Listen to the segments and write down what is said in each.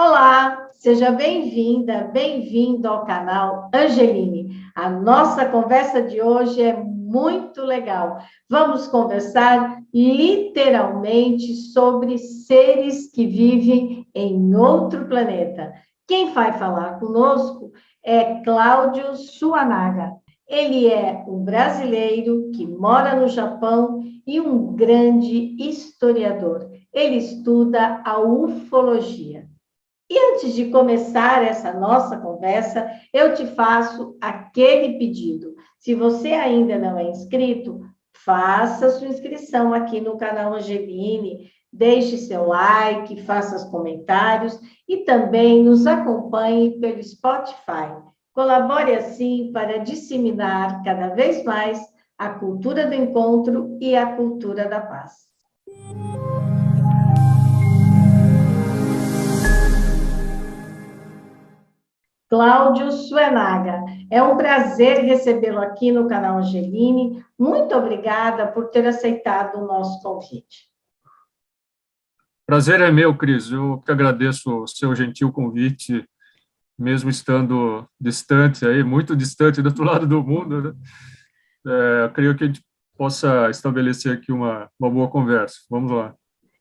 Olá, seja bem-vinda, bem-vindo ao canal Angeline. A nossa conversa de hoje é muito legal. Vamos conversar literalmente sobre seres que vivem em outro planeta. Quem vai falar conosco é Cláudio Suanaga. Ele é um brasileiro que mora no Japão e um grande historiador. Ele estuda a ufologia. E antes de começar essa nossa conversa, eu te faço aquele pedido. Se você ainda não é inscrito, faça sua inscrição aqui no canal Angeline, deixe seu like, faça os comentários e também nos acompanhe pelo Spotify. Colabore assim para disseminar cada vez mais a cultura do encontro e a cultura da paz. Cláudio Suenaga. É um prazer recebê-lo aqui no canal Angeline. Muito obrigada por ter aceitado o nosso convite. Prazer é meu, Cris. Eu que agradeço o seu gentil convite, mesmo estando distante, aí, muito distante do outro lado do mundo, né? Eu creio que a gente possa estabelecer aqui uma boa conversa. Vamos lá.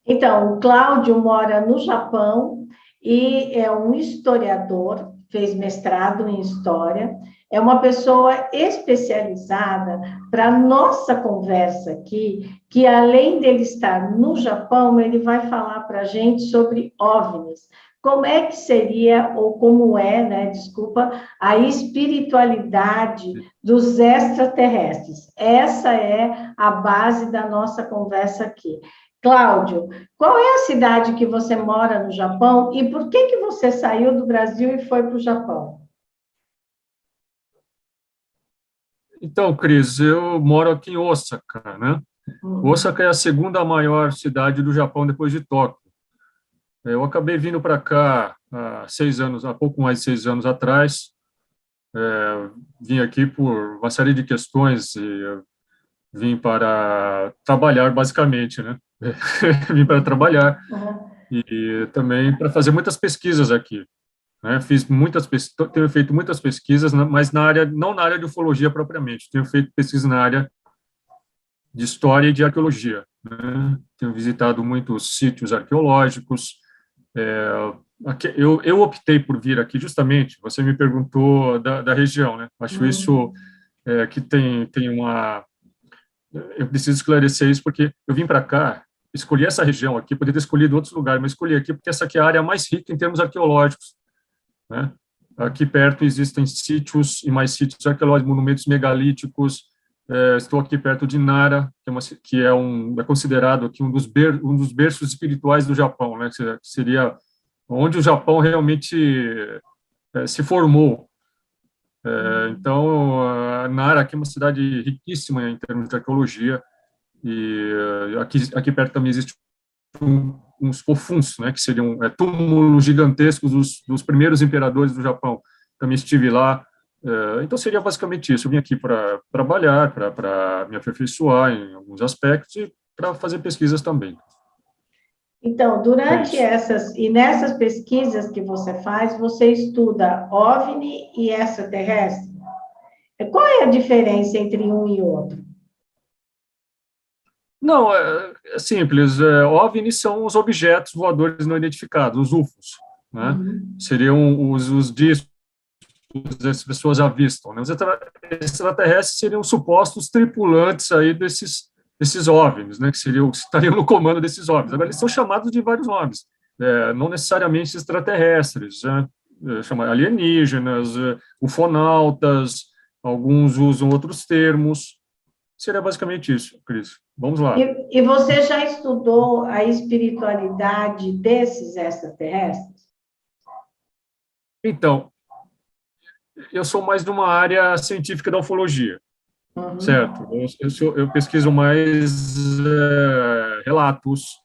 Então, o Cláudio mora no Japão e é um historiador, fez mestrado em História, é uma pessoa especializada para a nossa conversa aqui, que além dele estar no Japão, ele vai falar para a gente sobre OVNIs. Como é que seria, ou como é, né, desculpa, a espiritualidade dos extraterrestres. Essa é a base da nossa conversa aqui. Cláudio, qual é a cidade que você mora no Japão e por que você saiu do Brasil e foi para o Japão? Então, Cris, eu moro aqui em Osaka, né? Osaka é a segunda maior cidade do Japão depois de Tóquio. Eu acabei vindo para cá há pouco mais de 6 anos atrás. Vim aqui por uma série de questões e vim para trabalhar, basicamente, né? Vim para trabalhar e também para fazer muitas pesquisas aqui, né? Tenho feito muitas pesquisas, mas não na área de ufologia propriamente. Tenho feito pesquisa na área de história e de arqueologia, né? Tenho visitado muitos sítios arqueológicos. Eu optei por vir aqui justamente. Você me perguntou da região, né? Acho isso que tem uma. Eu preciso esclarecer isso porque eu vim para cá, escolhi essa região aqui, poderia ter escolhido outros lugares, mas escolhi aqui porque essa aqui é a área mais rica em termos arqueológicos, né? Aqui perto existem sítios e mais sítios arqueológicos, monumentos megalíticos. Estou aqui perto de Nara, é considerado aqui um dos berços espirituais do Japão, né? Que seria onde o Japão realmente se formou. Então, a Nara aqui é uma cidade riquíssima em termos de arqueologia, e aqui perto também existe uns kofuns, né, que seriam túmulos gigantescos dos primeiros imperadores do Japão. Também estive lá. Então, seria basicamente isso. Eu vim aqui para trabalhar, para me aperfeiçoar em alguns aspectos e para fazer pesquisas também. Então, nessas pesquisas que você faz, você estuda OVNI e extraterrestre? Qual é a diferença entre um e outro? Não, é simples. OVNIs são os objetos voadores não identificados, os UFOs, né? Seriam os discos que as pessoas avistam, né? Os extraterrestres seriam supostos tripulantes aí desses OVNIs, né? Que estariam no comando desses OVNIs. Agora, eles são chamados de vários nomes, não necessariamente extraterrestres, né? Alienígenas, ufonautas, alguns usam outros termos. Seria basicamente isso, Cris. Vamos lá. E você já estudou a espiritualidade desses extraterrestres? Então, eu sou mais de uma área científica da ufologia, certo? Eu pesquiso mais relatos,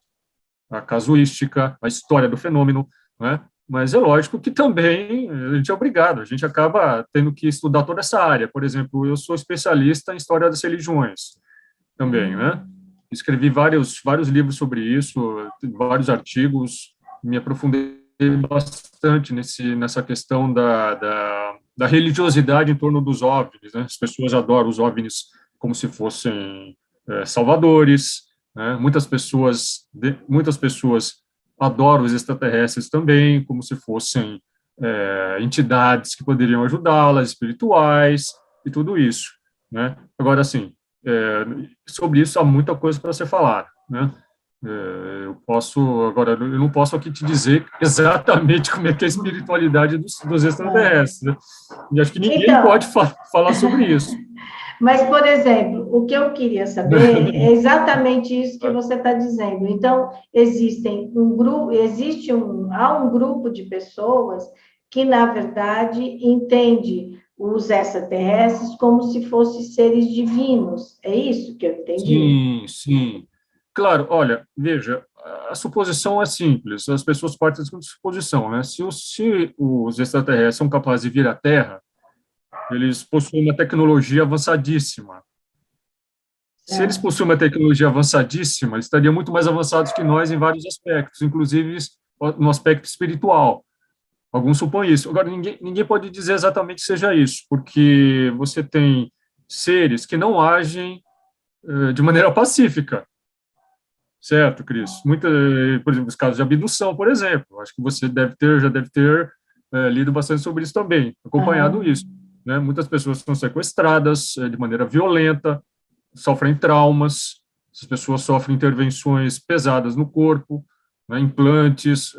a casuística, a história do fenômeno, né? Mas é lógico que também a gente é obrigado, a gente acaba tendo que estudar toda essa área. Por exemplo, eu sou especialista em história das religiões também, né? Escrevi vários livros sobre isso, vários artigos, me aprofundei bastante nessa questão da religiosidade em torno dos OVNIs, né? As pessoas adoram os OVNIs como se fossem salvadores, né? Muitas pessoas adoram os extraterrestres também, como se fossem entidades que poderiam ajudá-las, espirituais, e tudo isso, né? Agora, assim, sobre isso há muita coisa para ser falada, né? Eu não posso aqui te dizer exatamente como é que é a espiritualidade dos extraterrestres, né? E acho que ninguém Então, pode falar sobre isso. mas, por exemplo, o que eu queria saber é exatamente isso que você está dizendo. Então, há um grupo de pessoas que, na verdade, entende os extraterrestres como se fossem seres divinos. É isso que eu entendi? Sim, sim. Claro, olha, veja, a suposição é simples, as pessoas partem de suposição, né? Se os extraterrestres são capazes de vir à Terra, eles possuem uma tecnologia avançadíssima. Se eles Certo. possuem uma tecnologia avançadíssima, eles estariam muito mais avançados que nós em vários aspectos, inclusive no aspecto espiritual. Alguns supõem isso. Agora, ninguém pode dizer exatamente que seja isso, porque você tem seres que não agem de maneira pacífica, certo, Cris? Por exemplo, os casos de abdução, por exemplo. Acho que você já deve ter lido bastante sobre isso também, acompanhado Aham. isso, né? Muitas pessoas são sequestradas de maneira violenta, sofrem traumas, essas pessoas sofrem intervenções pesadas no corpo, né, implantes,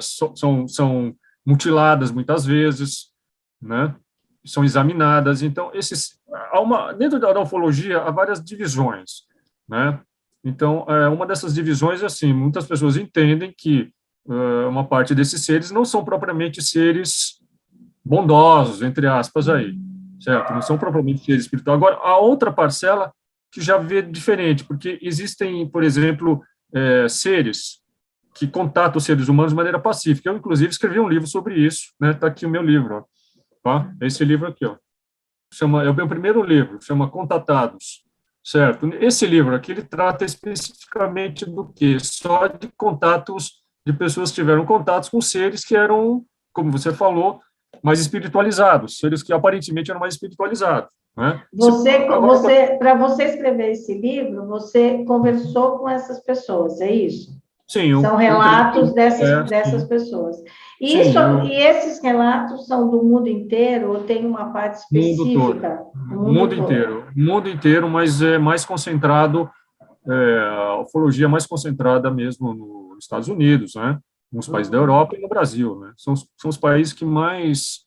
são mutiladas muitas vezes, né, são examinadas. Então, dentro da ufologia há várias divisões, né? Então, uma dessas divisões é assim, muitas pessoas entendem que uma parte desses seres não são propriamente seres bondosos, entre aspas, aí, certo? Não são propriamente seres espirituais. Agora, a outra parcela que já vê diferente, porque existem, por exemplo, seres que contatam os seres humanos de maneira pacífica. Eu, inclusive, escrevi um livro sobre isso, né? Está aqui o meu livro, ó, tá? Esse livro aqui, ó. É o meu primeiro livro, chama Contatados, certo? Esse livro aqui, ele trata especificamente do quê? Só de contatos, de pessoas que tiveram contatos com seres que eram, como você falou, mais espiritualizados, seres que aparentemente eram mais espiritualizados, né? Agora, Para você escrever esse livro, você conversou com essas pessoas, é isso? sim, São eu relatos entrevistei, dessas sim, pessoas. sim, E esses relatos são do mundo inteiro ou tem uma parte mundo todo, específica? O mundo todo. mundo inteiro, mas é mais concentrado, a ufologia é mais concentrada mesmo nos Estados Unidos, né? Nos países da Uhum. Europa e no Brasil, né? São os países que mais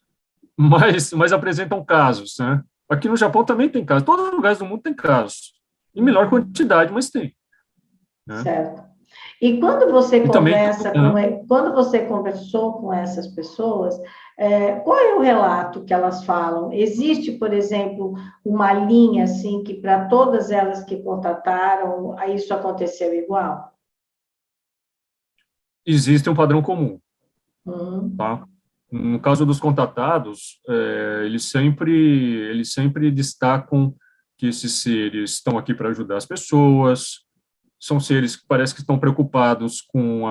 apresentam casos, né? Aqui no Japão também tem casos, todos os lugares do mundo tem casos, em menor Uhum. quantidade, mas tem, né? Certo. E quando você E também, quando você conversou com essas pessoas, qual é o relato que elas falam? Existe, por exemplo, uma linha assim que para todas elas que contataram, isso aconteceu igual? existe um padrão comum, Uhum. tá? No caso dos contatados, eles sempre destacam que esses seres estão aqui para ajudar as pessoas, são seres que parece que estão preocupados com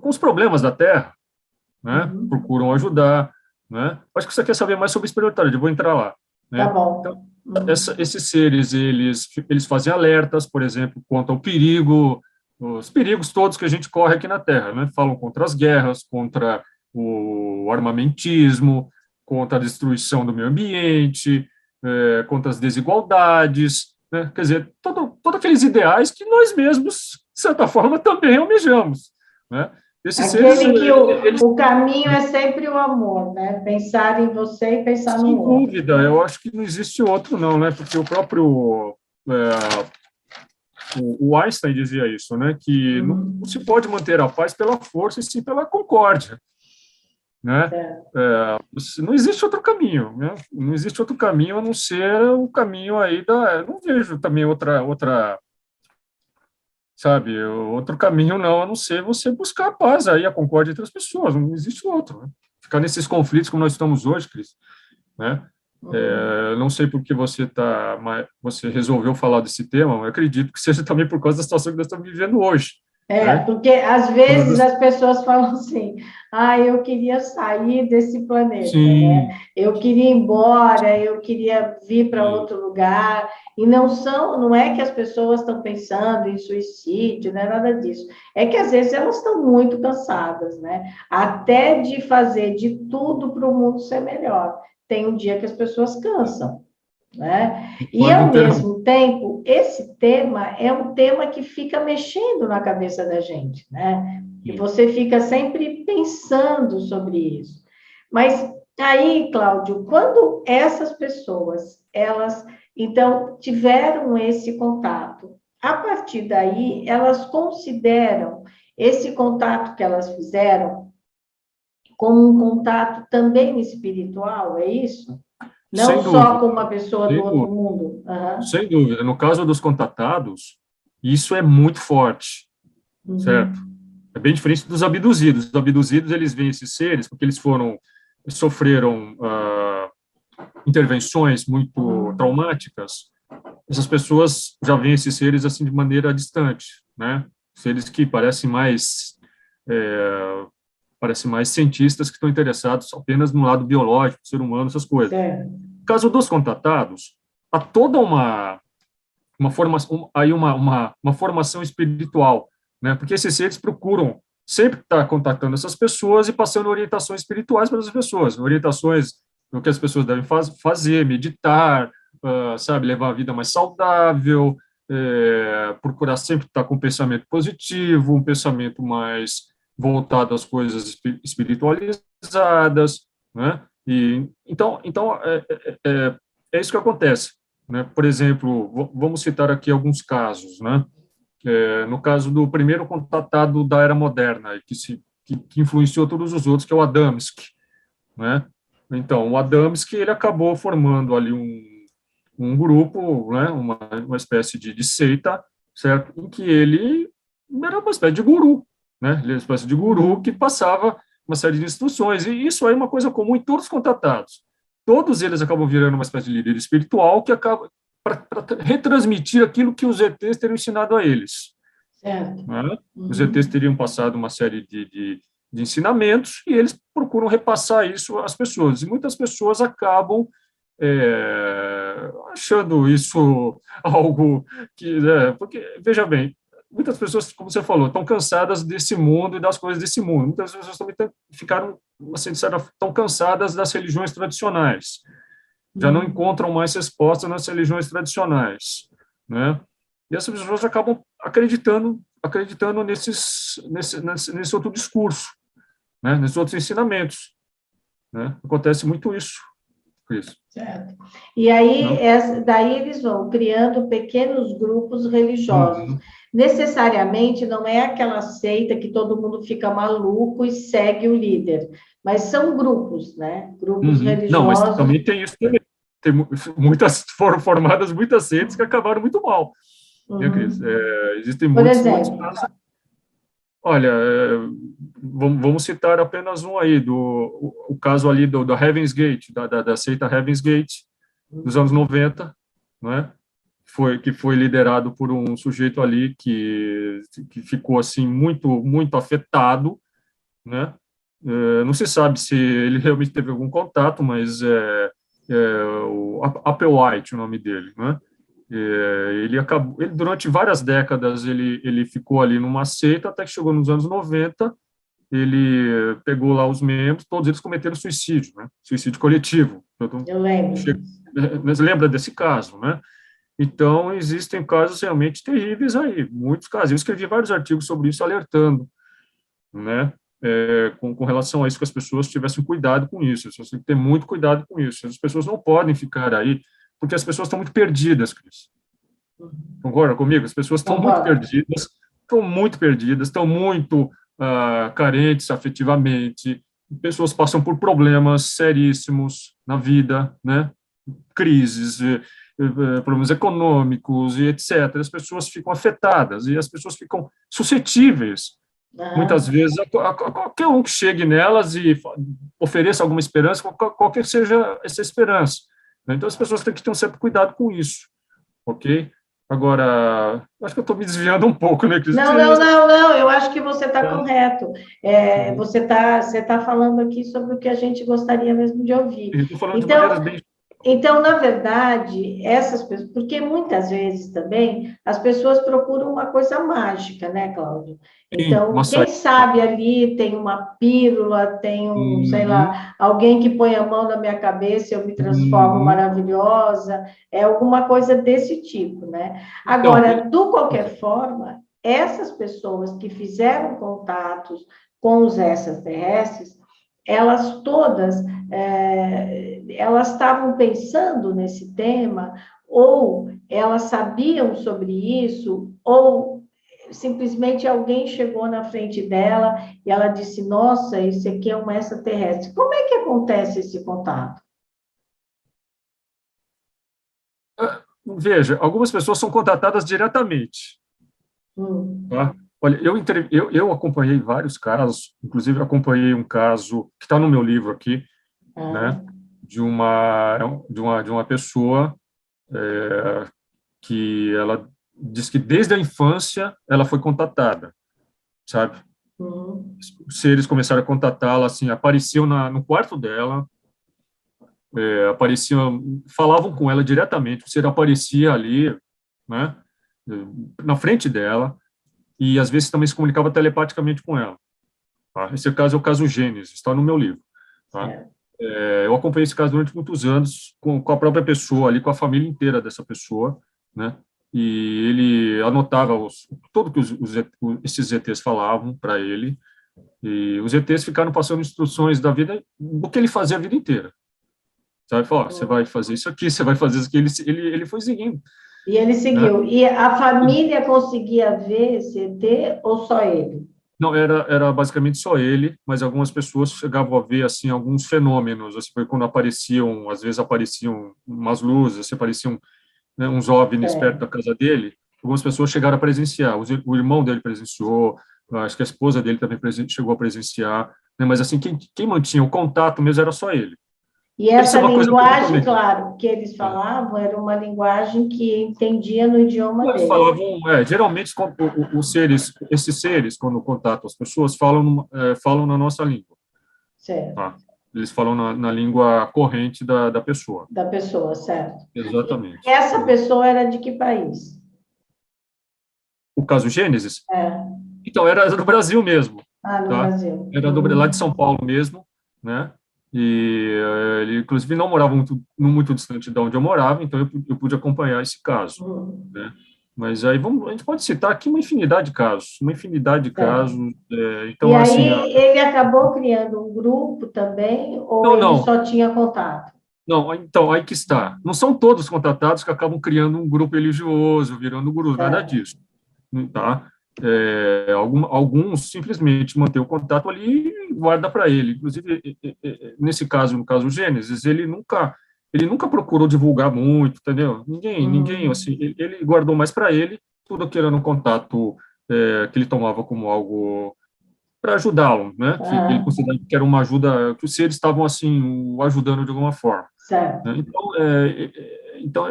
os problemas da Terra, né? Uhum. Procuram ajudar, né? Acho que você quer saber mais sobre espiritualidade, eu vou entrar lá, Tá né? Então, bom. Uhum. esses seres, eles fazem alertas, por exemplo, quanto ao perigo, os perigos todos que a gente corre aqui na Terra, né? Falam contra as guerras, contra o armamentismo, contra a destruição do meio ambiente, contra as desigualdades, né? Quer dizer, todos aqueles ideais que nós mesmos, de certa forma, também almejamos, né? Esses seres, Aquele que eles, o caminho é sempre o amor, né? Pensar em você e pensar no sem outro. dúvida, eu acho que não existe outro, não, né? Porque o próprio o Einstein dizia isso, né? Que não se Uhum. pode manter a paz pela força e sim pela concórdia, né? Certo. Não existe outro caminho, né? Não existe outro caminho a não ser o caminho aí da. Eu não vejo também sabe, outro caminho não a não ser você buscar a paz aí, a concórdia entre as pessoas. Não existe outro, né? Ficar nesses conflitos como nós estamos hoje, Cris, né? Uhum. Não sei por que você resolveu falar desse tema, mas eu acredito que seja também por causa da situação que nós estamos vivendo hoje, né? Porque às vezes as pessoas falam assim, eu queria sair desse planeta, né? Sim, Eu queria ir embora, eu queria vir para sim, outro lugar, e não é que as pessoas estão pensando em suicídio, não é nada disso. É que às vezes elas estão muito cansadas, né? Até de fazer de tudo para o mundo ser melhor. Tem um dia que as pessoas cansam, né? E, quando ao ter... mesmo tempo, esse tema é um tema que fica mexendo na cabeça da gente, né? E Sim, você fica sempre pensando sobre isso. Mas aí, Cláudio, quando essas pessoas, elas, então, tiveram esse contato, a partir daí, elas consideram esse contato que elas fizeram como um contato também espiritual, é isso? Não sem só dúvida, com uma pessoa do sem outro dúvida, mundo. Aham. sem dúvida. No caso dos contatados, isso é muito forte, certo? Uhum. É bem diferente dos abduzidos. Os abduzidos, eles veem esses seres porque eles sofreram intervenções muito Uhum. traumáticas. Essas pessoas já veem esses seres assim de maneira distante, né? Seres que é, parecem mais cientistas que estão interessados apenas no lado biológico, do ser humano, essas coisas. Certo. No caso dos contatados, há toda uma formação, aí uma formação espiritual, né? Porque esses seres procuram sempre estar contatando essas pessoas e passando orientações espirituais para as pessoas, orientações do que as pessoas devem fazer, meditar, sabe, levar a vida mais saudável, procurar sempre estar com um pensamento positivo, um pensamento mais voltado às coisas espiritualizadas, né? E então é isso que acontece, né? Por exemplo, vamos citar aqui alguns casos, né? No caso do primeiro contatado da era moderna, que influenciou todos os outros, que é o Adamski, né? Então, o Adamski, ele acabou formando ali um grupo, né? Uma espécie de seita, certo? Em que ele era uma espécie de guru, né? Ele era uma espécie de guru que Uhum. passava uma série de instruções, e isso aí é uma coisa comum em todos os contatados. Todos eles acabam virando uma espécie de líder espiritual que acaba para retransmitir aquilo que os ETs teriam ensinado a eles, Certo. né? Os ETs Uhum. teriam passado uma série de ensinamentos e eles procuram repassar isso às pessoas. E muitas pessoas acabam achando isso algo que, porque, veja bem, muitas pessoas, como você falou, estão cansadas desse mundo e das coisas desse mundo. Muitas pessoas também ficaram, assim, estão cansadas das religiões tradicionais. Já não Uhum. encontram mais respostas nas religiões tradicionais, né? E essas pessoas acabam acreditando nesse outro discurso, né? Nesses outros ensinamentos, né? Acontece muito isso, Cris. Certo. E aí, Não? daí eles vão criando pequenos grupos religiosos. Uhum. Necessariamente não é aquela seita que todo mundo fica maluco e segue o líder, mas são grupos, né? Grupos Uhum. Não, mas religiosos. também tem isso também. Muitas foram formadas muitas seitas que acabaram muito mal, né, Cris? Uhum. Existem Por muitos exemplo. casos. Olha, vamos citar apenas um aí, o caso ali do Heaven's Gate, da seita Heaven's Gate, dos anos 90, né? Que foi liderado por um sujeito ali que ficou assim muito afetado, né? Não se sabe se ele realmente teve algum contato, mas o Applewhite, o nome dele, né? Ele durante várias décadas ele ficou ali numa seita até que chegou nos anos 90, ele pegou lá os membros, todos eles cometeram suicídio, né? Suicídio coletivo. Então, Eu lembro. mas lembra desse caso, né? Então, existem casos realmente terríveis aí, muitos casos. Eu escrevi vários artigos sobre isso, alertando, né? Com relação a isso, que as pessoas tivessem cuidado com isso. As pessoas têm que ter muito cuidado com isso. As pessoas não podem ficar aí, porque as pessoas estão muito perdidas, Cris. Concorda comigo? As pessoas Concordo. estão muito perdidas, estão muito carentes afetivamente. Pessoas passam por problemas seríssimos na vida, né? Crises, problemas econômicos e etc. As pessoas ficam afetadas e as pessoas ficam suscetíveis, muitas Aham. vezes, a qualquer um que chegue nelas e ofereça alguma esperança, qualquer seja essa esperança. Então, as pessoas têm que ter um certo cuidado com isso, ok? Agora, acho que eu estou me desviando um pouco, né, Cris? Não, não, não, não, eu acho que você está É, correto. Você tá falando aqui sobre o que a gente gostaria mesmo de ouvir. eu estou falando de maneiras Então, bem... Então, na verdade, essas pessoas, porque muitas vezes também as pessoas procuram uma coisa mágica, né, Cláudio? Sim, Então, uma quem saída. sabe ali tem uma pílula, tem um, sei Uhum, lá, alguém que põe a mão na minha cabeça e eu me transformo uhum. maravilhosa, é alguma coisa desse tipo, né? Então, Agora, de qualquer forma, essas pessoas que fizeram contatos com os extraterrestres, elas todas elas estavam pensando nesse tema, ou elas sabiam sobre isso, ou simplesmente alguém chegou na frente dela e ela disse: Nossa, isso aqui é um extraterrestre. Como é que acontece esse contato? veja, algumas pessoas são contratadas diretamente, Hum. tá? Olha, eu acompanhei vários casos, inclusive acompanhei um caso que está no meu livro aqui, Ah, né, de uma pessoa que ela diz que desde a infância ela foi contatada, sabe? hum, Os seres começaram a contatá-la, assim, apareciam no quarto dela, apareciam, falavam com ela diretamente, o ser aparecia ali, né, na frente dela, e às vezes também se comunicava telepaticamente com ela. Tá? Esse caso é o caso Gênesis, está no meu livro. Tá? certo. Eu acompanhei esse caso durante muitos anos com a própria pessoa ali, com a família inteira dessa pessoa, né? E ele anotava tudo que esses ETs falavam para ele, e os ETs ficaram passando instruções da vida, do que ele fazia a vida inteira. Sabe? Falou, você vai fazer isso aqui, você vai fazer isso aqui. Ele foi seguindo, E ele né? seguiu. E a família conseguia ver esse ET ou só ele? Não, era basicamente só ele, mas algumas pessoas chegavam a ver assim alguns fenômenos, assim, foi quando apareciam, às vezes apareciam umas luzes, assim, apareciam, né, uns OVNIs perto da Certo. casa dele. Algumas pessoas chegaram a presenciar, o irmão dele presenciou, acho que a esposa dele também chegou a presenciar, né, mas assim quem mantinha o contato mesmo era só ele. E Isso essa é uma coisa linguagem, completamente... claro, que eles falavam era uma linguagem que entendia no idioma Eles dele. falavam, geralmente os seres, esses seres, quando contatam as pessoas, falam na nossa língua. Certo. Tá? Eles falam na língua corrente da pessoa. Da pessoa, certo. E Exatamente. essa pessoa era de que país? O caso Gênesis, É. então, era do Brasil mesmo, Ah, no tá? Brasil. Era lá de São Paulo mesmo, né? E ele, inclusive, não morava muito distante de onde eu morava, então eu pude acompanhar esse caso, Uhum. né? Mas aí a gente pode citar aqui uma infinidade de casos, uma infinidade de casos. Certo. E Então, assim, aí ele acabou criando um grupo também, ou não, ele não, só tinha contato? não, então, aí que está. Não são todos contratados que acabam criando um grupo religioso, virando guru, nada Certo. disso, tá? Alguns simplesmente mantêm o contato ali e guarda para ele. Inclusive, nesse caso, no caso Gênesis, ele nunca procurou divulgar muito, entendeu? Ninguém, Uhum. assim, ele guardou mais para ele tudo que era no contato, que ele tomava como algo para ajudá-lo, né? Que ele Aham. considerava que era uma ajuda, que os seres estavam assim o ajudando de alguma forma, Certo. né? Então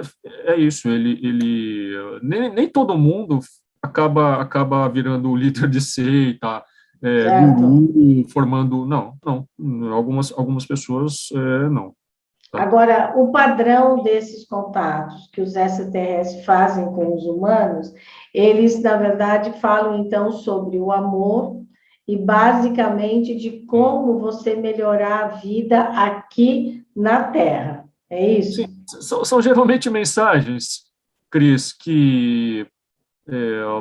é isso. Ele nem todo mundo acaba virando o líder de seita, Certo. guru, formando. Não, não. Algumas pessoas não. Tá? Agora, o padrão desses contatos que os extraterrestres fazem com os humanos, eles, na verdade, falam então sobre o amor e basicamente de Hum. como você melhorar a vida aqui na Terra. É Sim, isso? são geralmente mensagens, Cris, que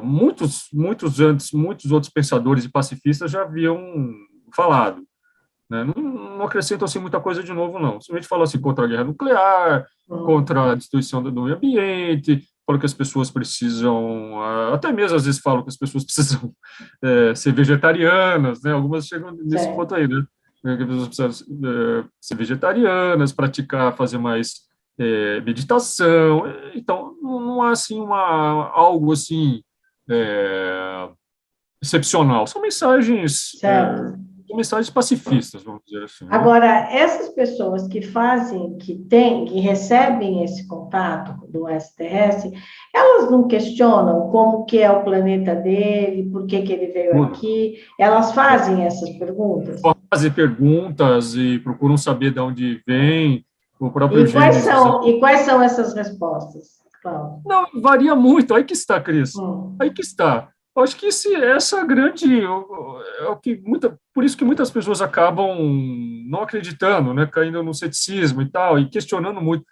muitos outros pensadores e pacifistas já haviam falado, né? Não acrescentam assim muita coisa de novo, não. Simplesmente falam assim contra a guerra nuclear, Hum. contra a destruição do meio ambiente, falam que as pessoas precisam, até mesmo às vezes falam que as pessoas precisam ser vegetarianas, né? Algumas chegam nesse ponto Certo. aí, né? Que as pessoas precisam ser vegetarianas, praticar, fazer mais meditação. Então, não há assim algo assim excepcional. São mensagens Certo. pacifistas, vamos dizer assim, né? Agora, essas pessoas que fazem, que recebem esse contato do extraterrestre, elas não questionam como que é o planeta dele, por que que ele veio Tudo. aqui? Elas fazem essas perguntas? Fazem perguntas e procuram saber de onde vem. O próprio E quais Gênesis. são, e quais são essas respostas, Cláudio? Não, varia muito. Aí que está, Cris. Aí Hum, que está. Eu acho que essa grande é o que por isso que muitas pessoas acabam não acreditando, né, caindo no ceticismo e tal, e questionando muito,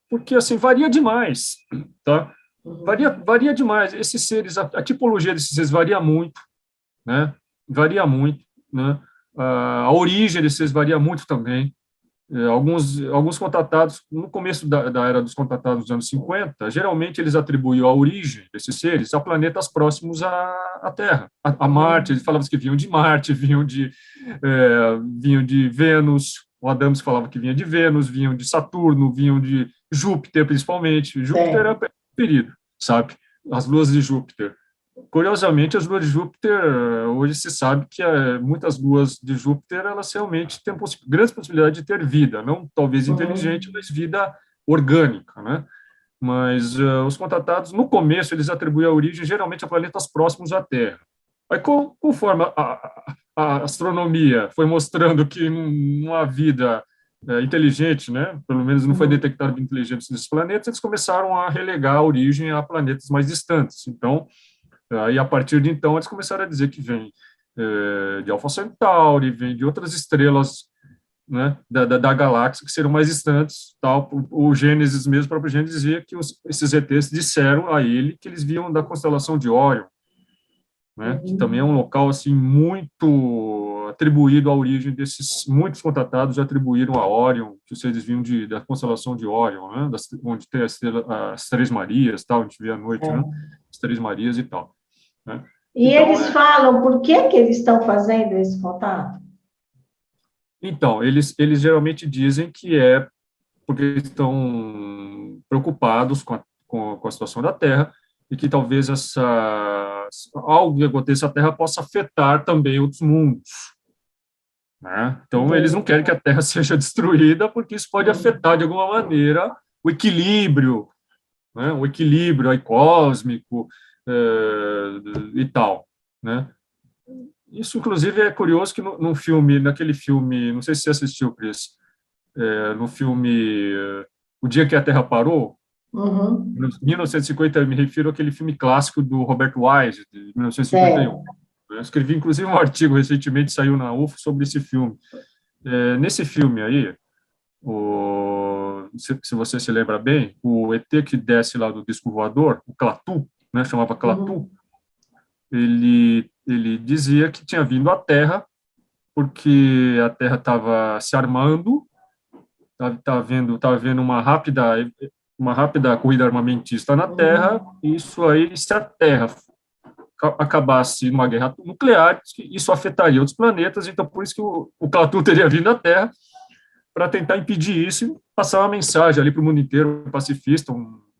porque assim varia demais, tá? uhum, Varia demais. Esses seres, a tipologia desses seres varia muito, né? Varia muito, né? A origem desses seres varia muito também. Alguns contatados, no começo da era dos contatados dos anos 50, geralmente eles atribuíam a origem desses seres a planetas próximos à Terra, a Marte. Eles uhum, falavam que vinham de Marte, vinham de Vênus. O Adams falava que vinha de Vênus, vinham de Saturno, vinham de Júpiter, principalmente. Júpiter era certo. o preferido, sabe? As luas de Júpiter. Curiosamente, as luas de Júpiter, hoje se sabe que muitas luas de Júpiter, elas realmente têm grandes possibilidades de ter vida, não talvez inteligente, Uhum, mas vida orgânica, né? Mas os contatados, no começo, eles atribuem a origem geralmente a planetas próximos à Terra. Aí, conforme a astronomia foi mostrando que não há vida inteligente, né? Pelo menos não foi uhum, detectada vida inteligente nesses planetas, eles começaram a relegar a origem a planetas mais distantes. Então, aí, a partir de então, eles começaram a dizer que vem de Alpha Centauri, vem de outras estrelas, né, da galáxia que serão mais distantes. Tal. O Gênesis mesmo, o próprio Gênesis dizia que esses ETs disseram a ele que eles vinham da constelação de Órion, né, que também é um uhum. local assim muito atribuído à origem desses, muitos contatados atribuíram a Órion, que eles vinham da constelação de Órion, né, onde tem as Três Marias, tal, a gente vê à noite, né, É. as Três Marias e tal. Né? E Então, eles falam por que que eles estão fazendo esse contato? eles geralmente dizem que é porque estão preocupados com a situação da Terra e que talvez algo que aconteça à Terra possa afetar também outros mundos. Né? Então, eles não Entendi. querem que a Terra seja destruída porque isso pode Uhum. afetar de alguma maneira o equilíbrio, né? O equilíbrio aí, cósmico e tal. Né? Isso, inclusive, é curioso que naquele filme, não sei se você assistiu, Cris, no filme O Dia que a Terra Parou, em Uhum. 1950, eu me refiro àquele filme clássico do Robert Wise, de 1951. Certo. Eu escrevi, inclusive, um artigo recentemente, saiu na UFO, sobre esse filme. Nesse filme aí, se você se lembra bem, o ET que desce lá do disco voador, o Klaatu, né, chamava Klaatu, Uhum. ele dizia que tinha vindo à Terra porque a Terra estava se armando, estava vendo uma rápida corrida armamentista na Terra, Uhum. e isso aí, se a Terra acabasse numa guerra nuclear, isso afetaria outros planetas, então por isso que o Klaatu teria vindo à Terra, para tentar impedir isso e passar uma mensagem ali para o mundo inteiro, pacifista,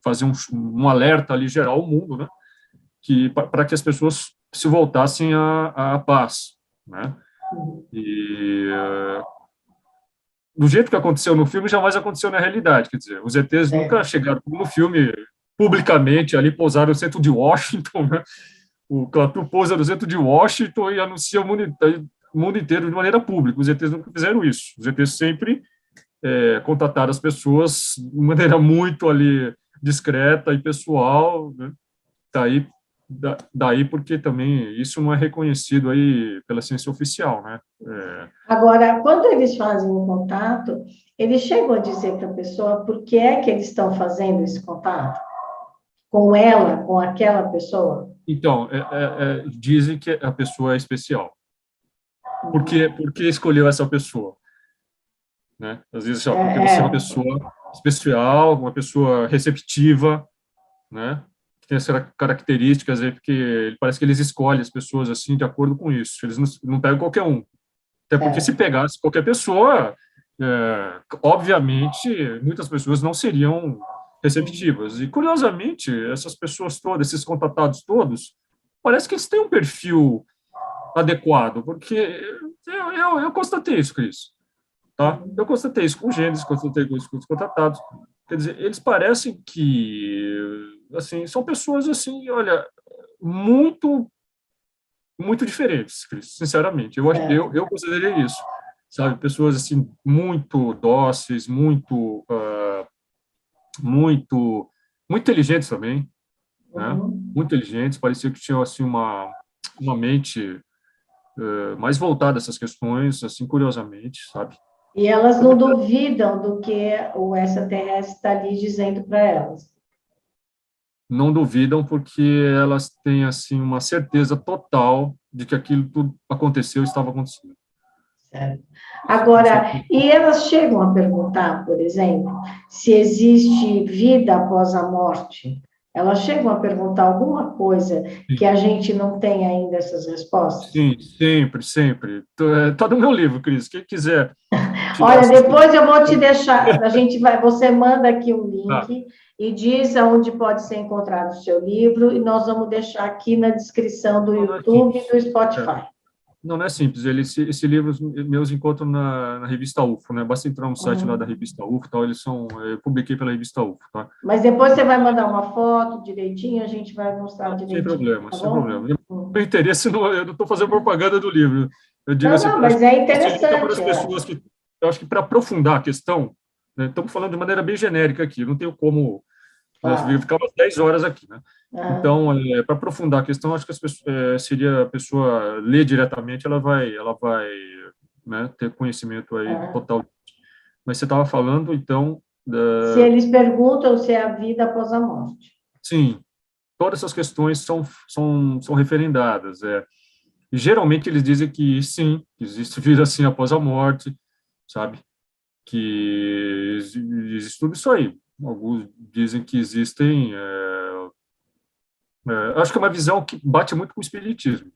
fazer um alerta ali geral ao mundo, né, para que as pessoas se voltassem à paz, né? Uhum. E do jeito que aconteceu no filme, jamais aconteceu na realidade. Quer dizer, os ETs nunca Certo. chegaram no filme publicamente, ali pousaram no centro de Washington, né? O Klaatu pousa no centro de Washington e anuncia o mundo inteiro de maneira pública. Os ETs nunca fizeram isso. Os ETs sempre contataram as pessoas de maneira muito ali discreta e pessoal, né? Daí, daí porque também isso não é reconhecido aí pela ciência oficial, né? Agora, quando eles fazem um contato, eles chegam a dizer para a pessoa por que é que eles estão fazendo esse contato? Com ela, com aquela pessoa? Então, dizem que a pessoa é especial. Uhum. Por que escolheu essa pessoa? Né? Às vezes, É, porque você é uma é. pessoa especial, uma pessoa receptiva, né? Que tem essas características aí, porque parece que eles escolhem as pessoas assim de acordo com isso. Eles não pegam qualquer um. Até porque se É. pegasse qualquer pessoa, obviamente, muitas pessoas não seriam Uhum. receptivas. E, curiosamente, essas pessoas todas, esses contatados todos, parece que eles têm um perfil adequado, porque eu constatei isso, Cris. tá? Eu constatei isso com Gênesis, constatei isso com os contratados. Quer dizer, eles parecem que, assim, são pessoas, assim, olha, muito, muito diferentes, Cris, sinceramente. Eu consideraria isso, sabe? Pessoas, assim, muito dóceis, muito, muito inteligentes também, né? Uhum. Muito inteligentes, parecia que tinham, assim, uma mente mais voltada a essas questões, assim, curiosamente, sabe? E elas não duvidam do que o extraterrestre está ali dizendo para elas. Não duvidam porque elas têm assim uma certeza total de que aquilo tudo aconteceu e estava acontecendo. Certo. Agora, e elas chegam a perguntar, por exemplo, se existe vida após a morte? Elas chegam a perguntar alguma coisa que Sim, a gente não tem ainda essas respostas? sim, sempre, sempre. Tá no meu livro, Cris. Quem quiser tirar Olha, essas depois eu vou te questões. deixar, a gente vai, você manda aqui um Ah, link e diz aonde pode ser encontrado o seu livro e nós vamos deixar aqui na descrição do não, não é YouTube e simples. do É, Spotify. não, não é simples. Esse livro meus encontram na revista UFO, né? Basta entrar no site lá da Uhum. revista UFO, tal. Eu publiquei pela revista UFO, tá? Mas depois você vai mandar uma foto direitinho, a gente vai mostrar Sem direitinho, problema, tá sem bom? problema. Meu interesse, não, eu não estou fazendo propaganda do livro. Eu digo Não, assim, não, acho mas que é facilita para interessante, as é. pessoas que, eu acho que para aprofundar a questão, né, estamos falando de maneira bem genérica aqui, não tenho como, né, eu Claro. ficava 10 horas aqui, né? Ah, Então, para aprofundar a questão, acho que seria a pessoa ler diretamente, ela vai, né, ter conhecimento aí ah. total. Mas você estava falando, então, Se eles perguntam se é a vida após a morte. sim, todas essas questões são referendadas. E geralmente eles dizem que sim, que existe vida assim após a morte, sabe? Que existe tudo isso aí. Alguns dizem que existem. Acho que é uma visão que bate muito com o espiritismo.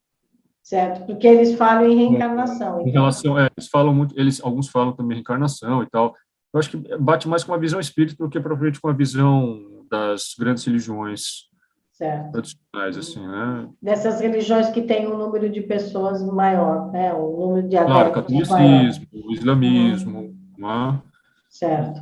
Certo? Porque eles falam em reencarnação, Em então. relação, eles falam muito, alguns falam também reencarnação e tal. Eu acho que bate mais com uma visão espírita do que propriamente com a visão das grandes religiões Certo. tradicionais, assim, né? Dessas religiões que têm um número de pessoas maior, né? Um número de Claro, adeptos maior. catolicismo, o islamismo, Uhum. né? Certo.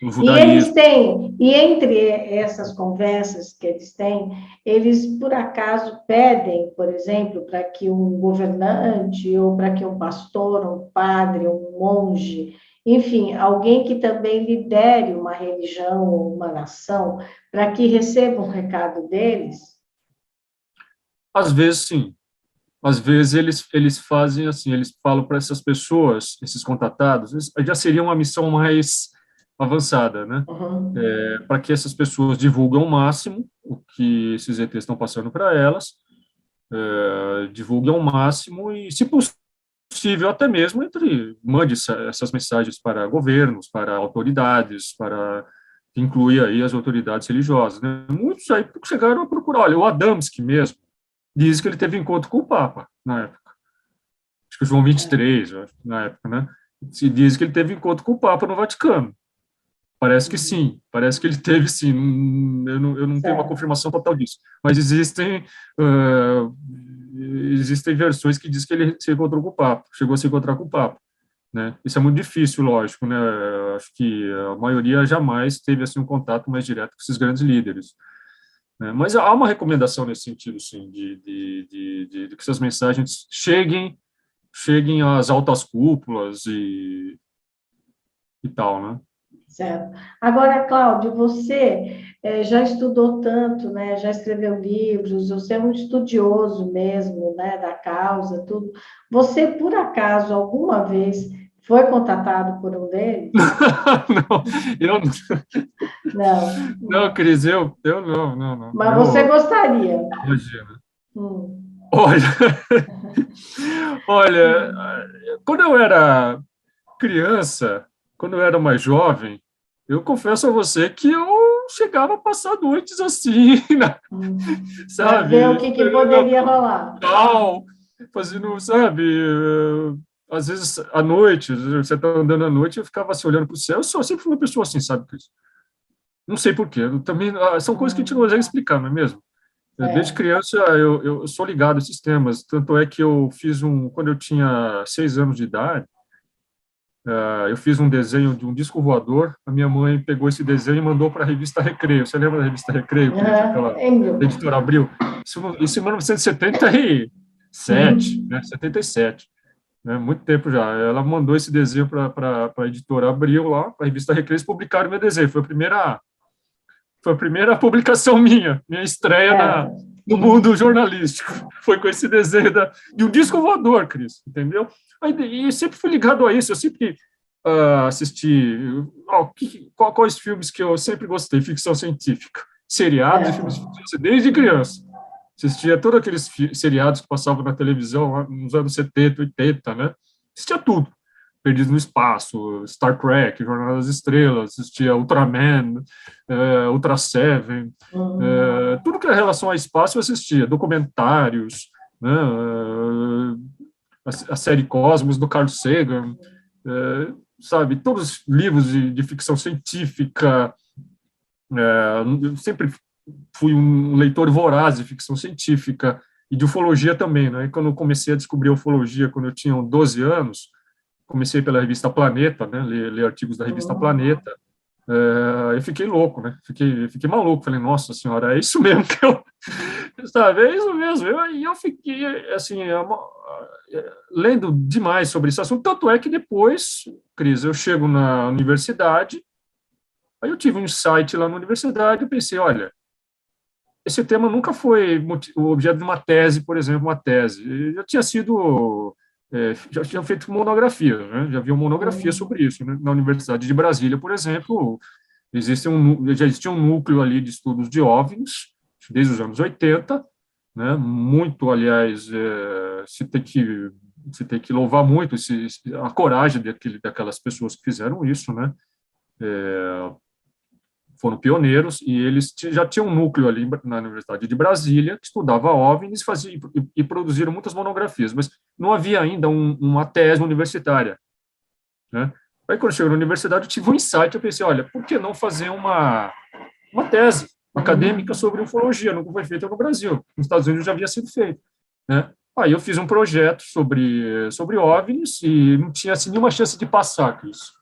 O E eles judaísmo. têm, e entre essas conversas que eles têm, eles por acaso pedem, por exemplo, para que um governante, ou para que um pastor, um padre, um monge, enfim, alguém que também lidere uma religião ou uma nação, para que receba um recado deles? Às vezes, sim. Às vezes eles fazem assim, eles falam para essas pessoas, esses contatados, já seria uma missão mais avançada, né? Uhum. Para que essas pessoas divulguem ao máximo o que esses ETs estão passando para elas, divulguem ao máximo e, se possível, até mesmo mande essas mensagens para governos, para autoridades, para que inclui aí as autoridades religiosas, né? Muitos aí chegaram a procurar, olha, o Adamski mesmo diz que ele teve encontro com o Papa na época. Acho que o João 23, eu acho, na época, né? Se diz que ele teve encontro com o Papa no Vaticano. Parece que Uhum. sim, parece que ele teve sim. Eu não tenho uma Certo, confirmação total disso, mas uh, existem versões que diz que ele se encontrou com o Papa, chegou a se encontrar com o Papa, né? Isso é muito difícil, lógico, né? Acho que a maioria jamais teve assim um contato mais direto com esses grandes líderes, né? Mas há uma recomendação nesse sentido, sim, de que essas mensagens cheguem às altas cúpulas e tal, né? certo. Agora, Cláudio, você já estudou tanto, né? Já escreveu livros, você é um estudioso mesmo, né? Da causa, tudo. Você, por acaso, alguma vez foi contatado por um deles? Não, eu Não, não, Cris, eu não, não, não. mas você gostaria. Imagina. Hum, Olha, olha, quando eu era criança, quando eu era mais jovem, eu confesso a você que eu chegava a passar noites assim, para ver o sabe, que esperando a poderia rolar. tal, fazendo, sabe, às vezes à noite, você está andando à noite, eu ficava assim olhando para o céu, eu sempre fui uma pessoa assim, sabe, Cris? Não sei por quê, também são coisas que a gente não consegue explicar, não é mesmo? Desde É. criança eu sou ligado a esses temas, tanto é que eu fiz quando eu tinha 6 anos de idade, Eu fiz um desenho de um disco voador, a minha mãe pegou esse desenho e mandou para a revista Recreio. Você lembra da revista Recreio, Cris? Aquela da editora Abril? Isso em 1977, né? 77, né? Muito tempo já. Ela mandou esse desenho para a editora Abril, lá, para a revista Recreio, eles publicaram meu desenho. Foi a primeira publicação minha estreia no mundo jornalístico. Foi com esse desenho de um disco voador, Cris, entendeu? E sempre fui ligado a isso, eu sempre assisti quais filmes que eu sempre gostei, ficção científica, seriados e filmes de ficção científica, desde criança. Assistia todos aqueles seriados que passavam na televisão nos anos 70, 80, né? Assistia tudo. Perdido no Espaço, Star Trek, Jornada das Estrelas, assistia Ultraman, Ultra Seven, tudo que é relação ao espaço eu assistia, documentários, né, a série Cosmos, do Carl Sagan, sabe, todos os livros de ficção científica, eu sempre fui um leitor voraz de ficção científica e de ufologia também, né, e quando eu comecei a descobrir a ufologia, quando eu tinha 12 anos, comecei pela revista Planeta, né, ler artigos da revista Planeta, eu fiquei louco, né, fiquei maluco, falei, nossa senhora, é isso mesmo que eu, sabe, é isso mesmo, e eu fiquei, assim, lendo demais sobre esse assunto, tanto é que depois, Cris, eu chego na universidade, aí eu tive um insight lá na universidade, eu pensei, olha, esse tema nunca foi o objeto de uma tese, por exemplo, uma tese, já tinha sido... já tinham feito monografia, né? Já havia monografia sobre isso, né? Na Universidade de Brasília, por exemplo, já existia um núcleo ali de estudos de OVNIs, desde os anos 80, né? Muito, aliás, se tem que louvar muito a coragem daquelas pessoas que fizeram isso, né? Foram pioneiros, e eles já tinham um núcleo ali na Universidade de Brasília que estudava OVNIs e produziram muitas monografias, mas não havia ainda uma tese universitária, né? Aí, quando eu cheguei na universidade, eu tive um insight, eu pensei, olha, por que não fazer uma tese acadêmica sobre ufologia? Nunca foi feita no Brasil, nos Estados Unidos já havia sido feito, né? Aí eu fiz um projeto sobre OVNIs e não tinha assim, nenhuma chance de passar com isso.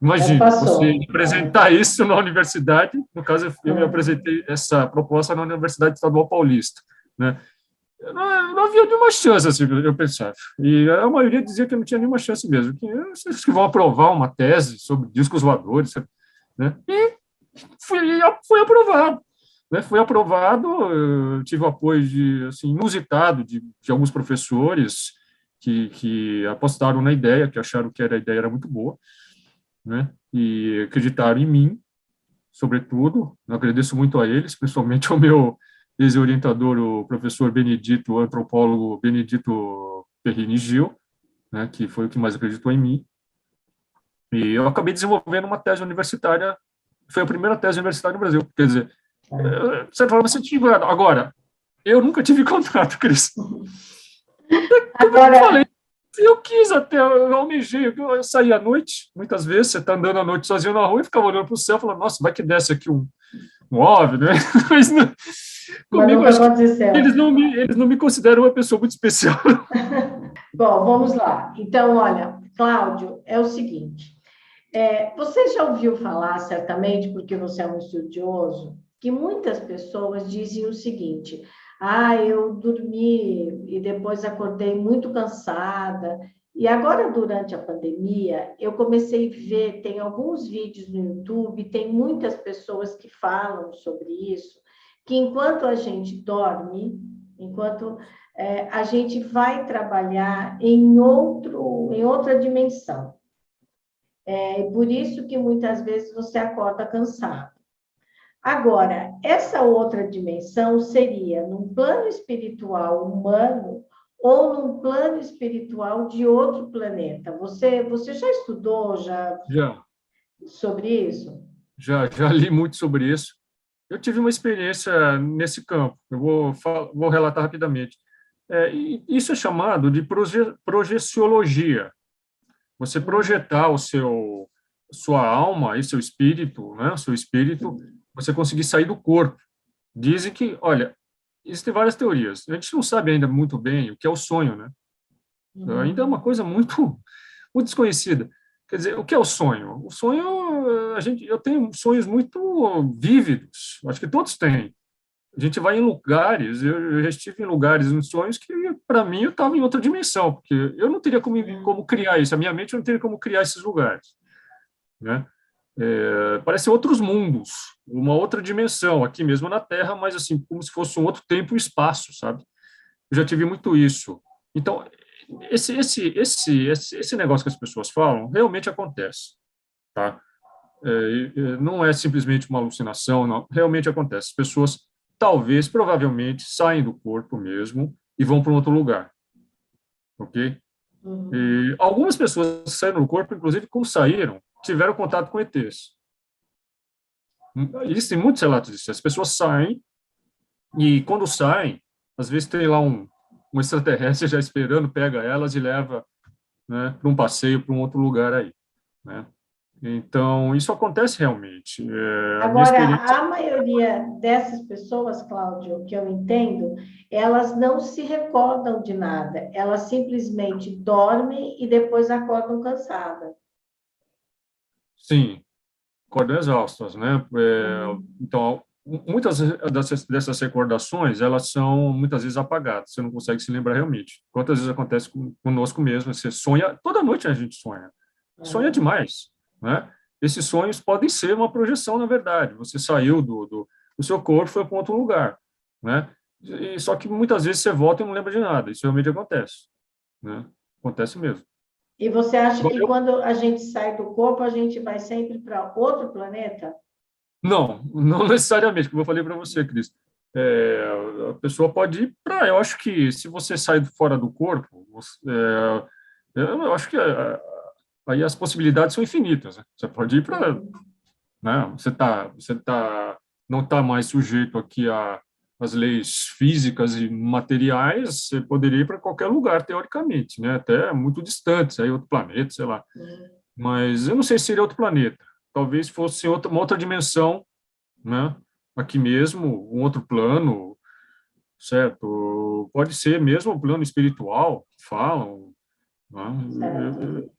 Imagina, você apresentar isso na universidade, no caso, eu me apresentei essa proposta na Universidade Estadual Paulista, né? Não havia nenhuma chance, assim, eu pensava. E a maioria dizia que não tinha nenhuma chance mesmo, que vocês que vão aprovar uma tese sobre discos voadores, né? E foi aprovado. Né? Foi aprovado, eu tive o apoio assim, inusitado de alguns professores que apostaram na ideia, que acharam que a ideia era muito boa, né? E acreditaram em mim, sobretudo. Eu agradeço muito a eles, principalmente ao meu ex-orientador, o professor Benedito, o antropólogo Benedito Perrini Gil, né, que foi o que mais acreditou em mim. E eu acabei desenvolvendo uma tese universitária, foi a primeira tese universitária no Brasil. Quer dizer, de certa forma, você tive. Agora, eu nunca tive contato, Cris. Agora, Eu falei, eu quis até, eu almejei, eu saía à noite, muitas vezes, você está andando à noite sozinho na rua e ficava olhando para o céu, falando, nossa, vai que desce aqui um OVNI, né? Mas comigo, acho que eles não me consideram uma pessoa muito especial. Bom, vamos lá. Então, olha, Cláudio, é o seguinte, você já ouviu falar, certamente, porque você é um estudioso, que muitas pessoas dizem o seguinte, eu dormi e depois acordei muito cansada, e agora, durante a pandemia, eu comecei a ver, tem alguns vídeos no YouTube, tem muitas pessoas que falam sobre isso, que enquanto a gente dorme, a gente vai trabalhar em outra dimensão. Por isso que muitas vezes você acorda cansado. Agora, essa outra dimensão seria num plano espiritual humano ou num plano espiritual de outro planeta. Você já estudou sobre isso? Já li muito sobre isso. Eu tive uma experiência nesse campo, eu vou relatar rapidamente. Isso é chamado de projeciologia. Você projetar sua alma e seu espírito, né, seu espírito, você conseguir sair do corpo. Dizem que, olha, existem várias teorias. A gente não sabe ainda muito bem o que é o sonho, né? Ainda é uma coisa muito muito desconhecida. Quer dizer, o que é o sonho? O sonho, eu tenho sonhos muito vívidos, acho que todos têm. A gente vai em lugares, eu já estive em lugares, em sonhos que, para mim, eu estava em outra dimensão, porque eu não teria como criar isso, a minha mente não teria como criar esses lugares, né? Parece outros mundos, uma outra dimensão, aqui mesmo na Terra, mas assim, como se fosse um outro tempo e espaço, sabe? Eu já tive muito isso. Então, esse negócio que as pessoas falam realmente acontece, tá? Não é simplesmente uma alucinação, não, realmente acontece. As pessoas, talvez, provavelmente, saem do corpo mesmo e vão para um outro lugar, ok? Uhum. E algumas pessoas saíram do corpo, inclusive, como saíram, tiveram contato com ETs. Existem muitos relatos disso. As pessoas saem e, quando saem, às vezes tem lá um extraterrestre já esperando, pega elas e leva, né, para um passeio para um outro lugar aí, né? Então, isso acontece realmente. A minha Agora, experiência. a maioria dessas pessoas, Cláudio, que eu entendo, elas não se recordam de nada, elas simplesmente dormem e depois acordam cansadas. Sim, acordam exaustas, né? Uhum. Então, muitas dessas recordações, elas são muitas vezes apagadas, você não consegue se lembrar realmente. Quantas vezes acontece conosco mesmo, você sonha, toda noite a gente sonha. Sonha Uhum. demais, né? Esses sonhos podem ser uma projeção, na verdade. Você saiu do seu corpo, foi para outro lugar, né? Só que muitas vezes você volta e não lembra de nada. Isso realmente acontece, né? Acontece mesmo. E você acha Agora, que quando a gente sai do corpo, a gente vai sempre para outro planeta? não necessariamente, como eu falei para você, Cris. É, a pessoa pode ir para. Eu acho que se você sai fora do corpo, eu acho que aí as possibilidades são infinitas, né? Você pode ir para, Uhum. né? Não está mais sujeito aqui às leis físicas e materiais. Você poderia ir para qualquer lugar teoricamente, né? Até muito distante, aí outro planeta, sei lá. Uhum. Mas eu não sei se seria outro planeta. Talvez fosse uma outra dimensão, né? Aqui mesmo, um outro plano, certo? Pode ser mesmo o plano espiritual, falam, né? Certo.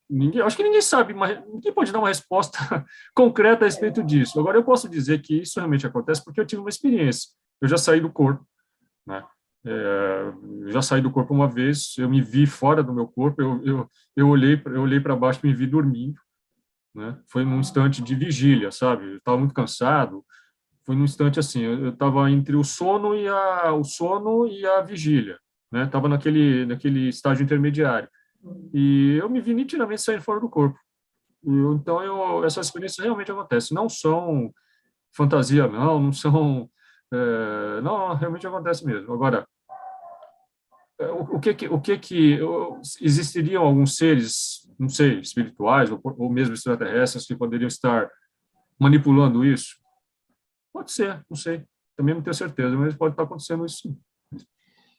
Acho que ninguém sabe, mas ninguém pode dar uma resposta concreta a respeito disso. Agora, eu posso dizer que isso realmente acontece porque eu tive uma experiência. Eu já saí do corpo, né? Eu já saí do corpo uma vez, eu me vi fora do meu corpo, eu olhei para baixo e me vi dormindo, né? Foi num instante de vigília, sabe? Eu estava muito cansado, foi num instante assim, eu estava entre o sono e a vigília, né? Estava naquele estágio intermediário. Uhum. E eu me vi nitidamente saindo fora do corpo. Então, essas experiências realmente acontecem. Não são fantasia, não são. Não, realmente acontece mesmo. Agora, existiriam alguns seres, não sei, espirituais ou mesmo extraterrestres que poderiam estar manipulando isso? Pode ser, não sei. Também não tenho certeza, mas pode estar acontecendo isso sim.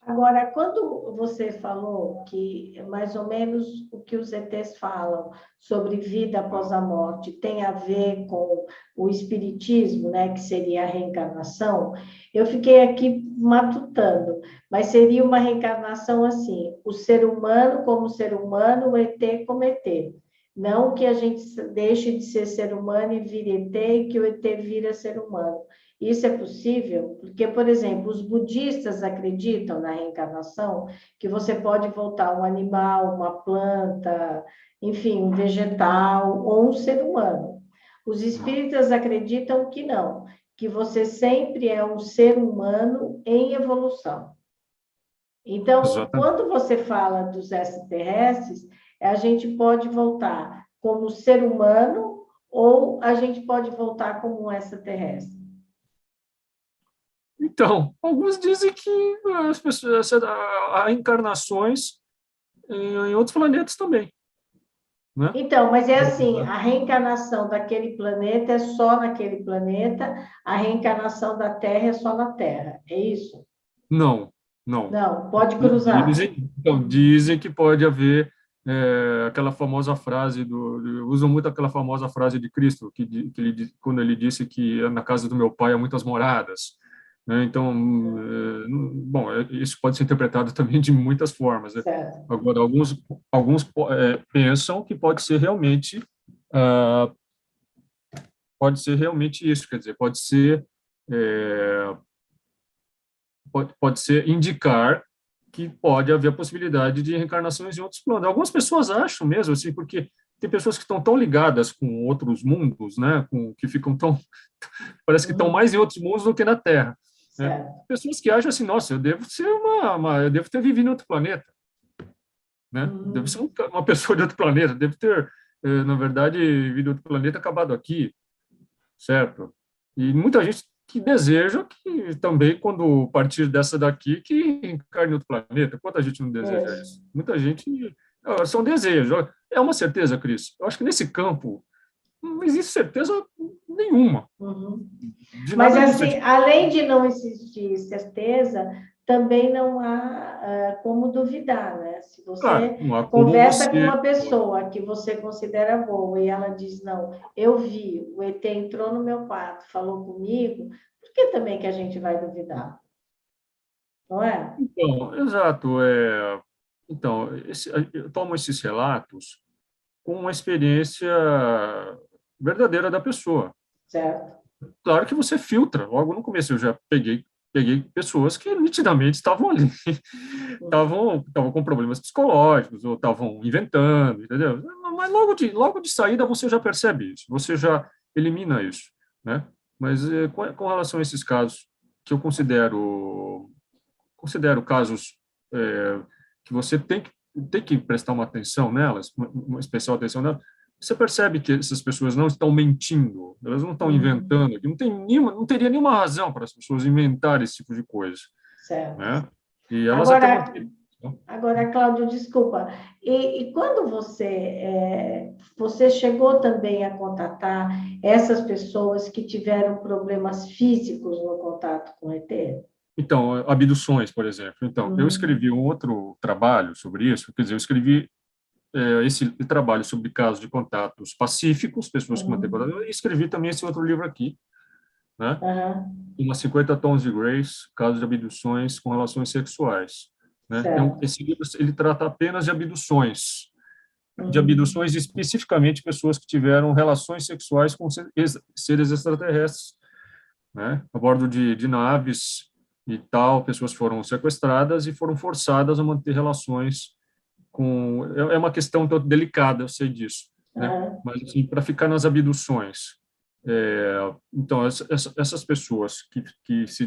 Agora, quando você falou que mais ou menos o que os ETs falam sobre vida após a morte tem a ver com o espiritismo, né, que seria a reencarnação, eu fiquei aqui matutando, mas seria uma reencarnação assim, o ser humano como ser humano, o ET como ET. Não que a gente deixe de ser humano e vire ET e que o ET vira ser humano. Isso é possível? Porque, por exemplo, os budistas acreditam na reencarnação, que você pode voltar um animal, uma planta, enfim, um vegetal ou um ser humano. Os espíritas acreditam que não, que você sempre é um ser humano em evolução. Então, Exatamente. quando você fala dos extraterrestres, a gente pode voltar como ser humano ou a gente pode voltar como um extraterrestre. Então, alguns dizem que as pessoas, há encarnações em outros planetas também, né? Então, mas é assim, a reencarnação daquele planeta é só naquele planeta, a reencarnação da Terra é só na Terra, é isso? Não, não. Não, pode cruzar. Dizem que pode haver aquela famosa frase usam muito aquela famosa frase de Cristo que ele, quando ele disse que na casa do meu pai há muitas moradas, né? Então, bom, isso pode ser interpretado também de muitas formas, né? Certo. Agora, alguns pensam que ah, pode ser realmente isso, quer dizer, é, pode ser indicar que pode haver a possibilidade de reencarnações em outros planos. Algumas pessoas acham mesmo, assim, porque tem pessoas que estão tão ligadas com outros mundos, né, que ficam tão, parece que estão Uhum. mais em outros mundos do que na Terra, né? Certo. Pessoas que acham assim, nossa, eu devo ser eu devo ter vivido em outro planeta, né? Devo ser Uhum. uma pessoa de outro planeta, devo ter, na verdade, vivido em outro planeta, acabado aqui, certo? E muita gente que deseja que também, quando partir dessa daqui, que encarne em outro planeta. Quanta gente não deseja Isso. isso? Muita gente, são desejos. É uma certeza, Cris. Eu acho que nesse campo não existe certeza nenhuma. Uhum. De Mas, nada disso. assim, além de não existir certeza, também não há como duvidar, né? Se Claro, você não há como conversa com você. uma pessoa que você considera boa e ela diz, não, eu vi, o ET entrou no meu quarto, falou comigo, por que também que a gente vai duvidar? Não é? Então, exato. Então, eu tomo esses relatos com uma experiência verdadeira da pessoa. Certo? Claro que você filtra. Logo no começo eu já peguei pessoas que nitidamente estavam ali, estavam com problemas psicológicos ou estavam inventando, entendeu? Mas logo de saída você já percebe isso, você já elimina isso, né? Mas com relação a esses casos que eu considero casos que você tem que prestar uma atenção nelas, uma especial atenção nelas. Você percebe que essas pessoas não estão mentindo, elas não estão Uhum. inventando, que não teria nenhuma razão para as pessoas inventarem esse tipo de coisa, Certo. né? E elas até Agora, mantêm. agora, Cláudio, desculpa. E quando você chegou também a contatar essas pessoas que tiveram problemas físicos no contato com o ET? Então, abduções, por exemplo. Então, eu Uhum. escrevi um outro trabalho sobre isso, quer dizer, eu escrevi esse trabalho sobre casos de contatos pacíficos, pessoas que mantêm contato, Uhum. e escrevi também esse outro livro aqui, né? Aham. Umas 50 tons de Grace, casos de abduções com relações sexuais, né? Certo. Esse livro ele trata apenas de Uhum. abduções especificamente pessoas que tiveram relações sexuais com seres extraterrestres, né? A bordo de naves e tal, pessoas foram sequestradas e foram forçadas a manter relações com. É uma questão tão delicada, eu sei disso, né? Aham. Mas assim, para ficar nas abduções, então essas pessoas que se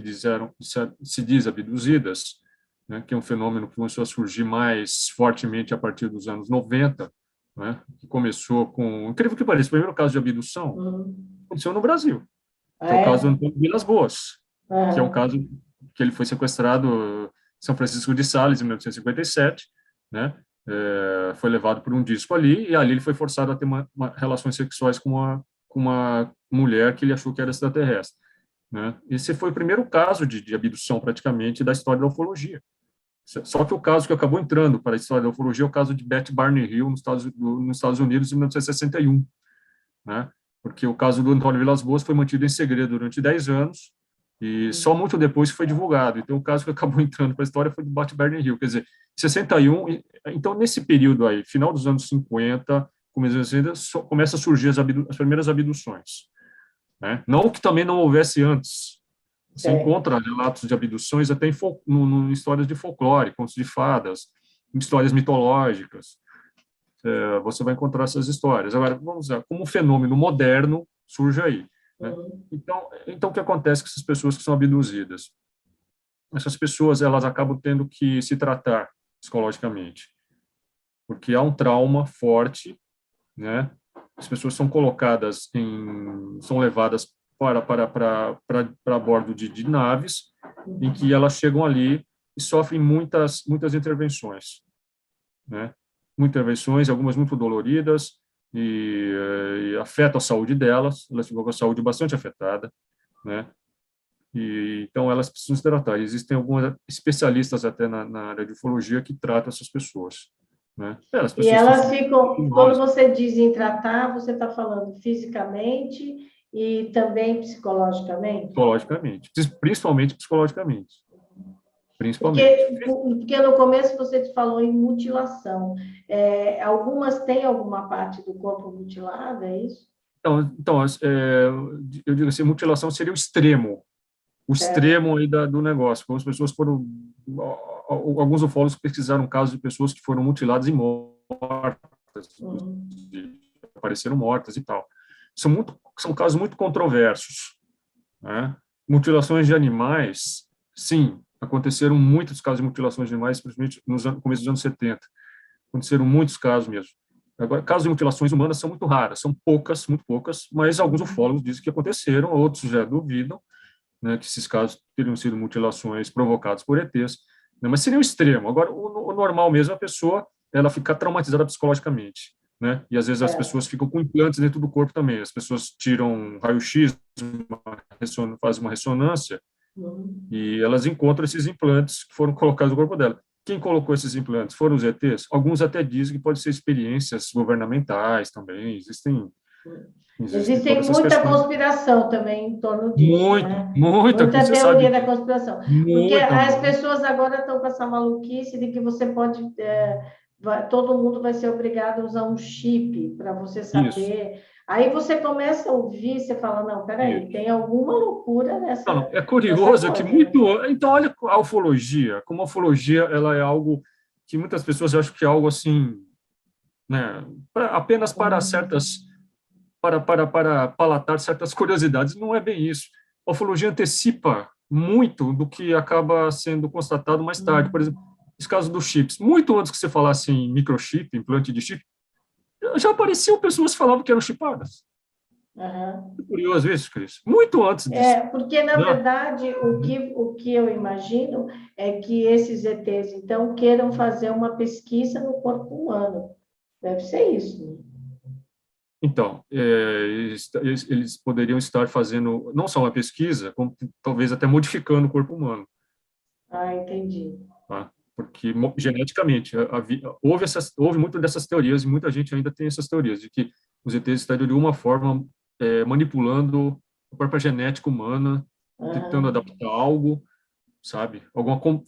diz abduzidas, né, que é um fenômeno que começou a surgir mais fortemente a partir dos anos 90, né, que começou com, incrível que pareça, o primeiro caso de abdução Uhum. aconteceu no Brasil, Ah, que é o caso do é? Antônio Vilas Boas, que é um Aham. caso que ele foi sequestrado em São Francisco de Sales, em 1957, né? Foi levado por um disco ali, e ali ele foi forçado a ter relações sexuais com uma mulher que ele achou que era extraterrestre, né? Esse foi o primeiro caso de abdução, praticamente, da história da ufologia. Só que o caso que acabou entrando para a história da ufologia é o caso de Beth Barney Hill, nos Estados Unidos, em 1961, né? Porque o caso do Antônio Vilas-Boas foi mantido em segredo durante 10 anos e só muito depois foi divulgado. Então, o caso que acabou entrando para a história foi do Bate Bernie Hill, quer dizer, 61. Então, nesse período aí, final dos anos 50, começo dos anos 60, começa a surgir as primeiras abduções, né? Não que também não houvesse antes. Você Sei. encontra relatos de abduções até em histórias de folclore, contos de fadas, em histórias mitológicas, você vai encontrar essas histórias. Agora, vamos ver, como um fenômeno moderno surge aí, né? Uhum. Então, o que acontece com essas pessoas que são abduzidas? Essas pessoas, elas acabam tendo que se tratar psicologicamente, porque há um trauma forte, né? As pessoas são são levadas para bordo de naves, em que Uhum. elas chegam ali e sofrem muitas intervenções, né? Muitas intervenções, algumas muito doloridas, e afeta a saúde delas, elas ficam com a saúde bastante afetada, né? E, então, elas precisam se tratar. Existem alguns especialistas até na área de ufologia que tratam essas pessoas, né? As E pessoas estão elas sentindo ficam, quando hipnose. você diz em tratar, você está falando fisicamente e também psicologicamente? Psicologicamente, principalmente psicologicamente. Principalmente. Porque no começo você te falou em mutilação. Algumas têm alguma parte do corpo mutilada, é isso? Então eu digo assim, mutilação seria o Certo. extremo aí do negócio. Algumas pessoas foram, alguns ufólogos pesquisaram casos de pessoas que foram mutiladas e mortas, Uhum. apareceram mortas e tal. São casos muito controversos, né? Mutilações de animais, sim, aconteceram muitos casos de mutilações de animais, principalmente no começo dos anos 70. Aconteceram muitos casos mesmo. Agora, casos de mutilações humanas são muito raras, são poucas, muito poucas, mas alguns ufólogos dizem que aconteceram, outros já duvidam, né, que esses casos teriam sido mutilações provocadas por ETs, né, mas seria o extremo. Agora, o normal mesmo é a pessoa ela ficar traumatizada psicologicamente, né, e às vezes as Certo. pessoas ficam com implantes dentro do corpo também. As pessoas tiram um raio-x, fazem uma ressonância Uhum. e elas encontram esses implantes que foram colocados no corpo dela. Quem colocou esses implantes? Foram os ETs? Alguns até dizem que pode ser experiências governamentais também. Existem Existem todas essas muita questões. conspiração também em torno disso, né? Muita, como Muita você sabe teoria da disso. conspiração. Porque Muita, as muita. pessoas agora estão com essa maluquice de que você pode. Todo mundo vai ser obrigado a usar um chip para você Isso, saber. Aí você começa a ouvir, você fala, não, peraí, isso. tem alguma loucura Não, não, é nessa curioso que coisa, né? muito. Então, olha a ufologia. Como a ufologia ela é algo que muitas pessoas acham que é algo assim, né, apenas para Uhum. certas para palatar certas curiosidades. Não é bem isso. A ufologia antecipa muito do que acaba sendo constatado mais tarde. Por exemplo, Uhum. esse caso dos chips. Muito antes que você falasse em microchip, implante de chip, já apareciam pessoas que falavam que eram chipadas. Aham. É curioso isso, Cris. Muito antes disso. Porque, na Né? verdade, o que eu imagino é que esses ETs, então, queiram fazer uma pesquisa no corpo humano. Deve ser isso, né? Então, eles poderiam estar fazendo não só uma pesquisa, como talvez até modificando o corpo humano. Ah, entendi. Tá? Porque geneticamente houve muito dessas teorias e muita gente ainda tem essas teorias de que os ETs estariam de alguma forma manipulando a própria genética humana, tentando Aham. adaptar algo, sabe?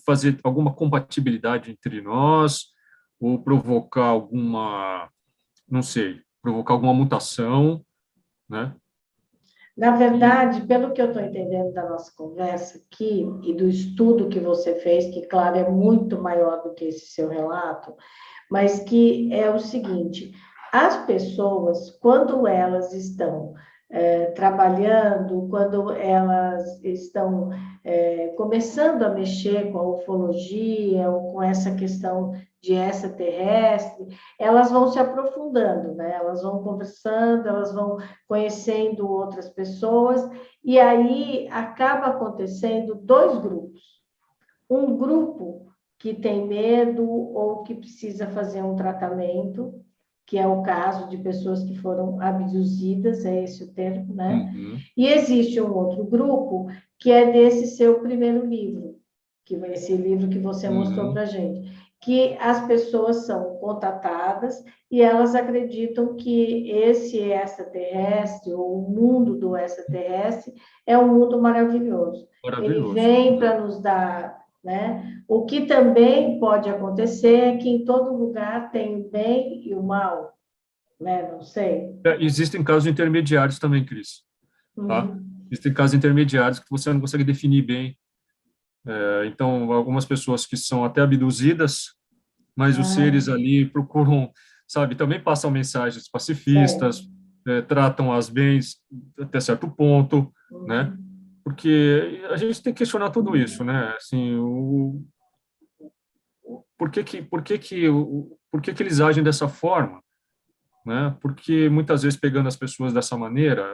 Fazer alguma compatibilidade entre nós ou provocar alguma, não sei, provocar alguma mutação, né? Na E verdade, pelo que eu estou entendendo da nossa conversa aqui e do estudo que você fez, que, claro, é muito maior do que esse seu relato, mas que é o seguinte: as pessoas, quando elas estão trabalhando, quando elas estão começando a mexer com a ufologia ou com essa questão de extraterrestre, elas vão se aprofundando, né? Elas vão conversando, elas vão conhecendo outras pessoas, e aí acaba acontecendo dois grupos. Um grupo que tem medo ou que precisa fazer um tratamento, que é o caso de pessoas que foram abduzidas, é esse o termo, né? uhum, E existe um outro grupo que é desse seu primeiro livro, que é esse livro que você mostrou uhum, para gente, que as pessoas são contatadas e elas acreditam que esse extraterrestre, ou o mundo do extraterrestre, é um mundo maravilhoso. Ele maravilhoso. vem para nos dar, né? O que também pode acontecer é que em todo lugar tem o bem e o mal, né? Não sei. Existem casos intermediários também, Cris, tá? Uhum. Existem casos intermediários que você não consegue definir bem. Então, algumas pessoas que são até abduzidas, mas os Ah, seres ali procuram, sabe, também passam mensagens certo. pacifistas, tratam as bens até certo ponto, né? Uhum. Porque a gente tem que questionar tudo isso, né? Assim, por que que eles agem dessa forma, né? Porque muitas vezes pegando as pessoas dessa maneira,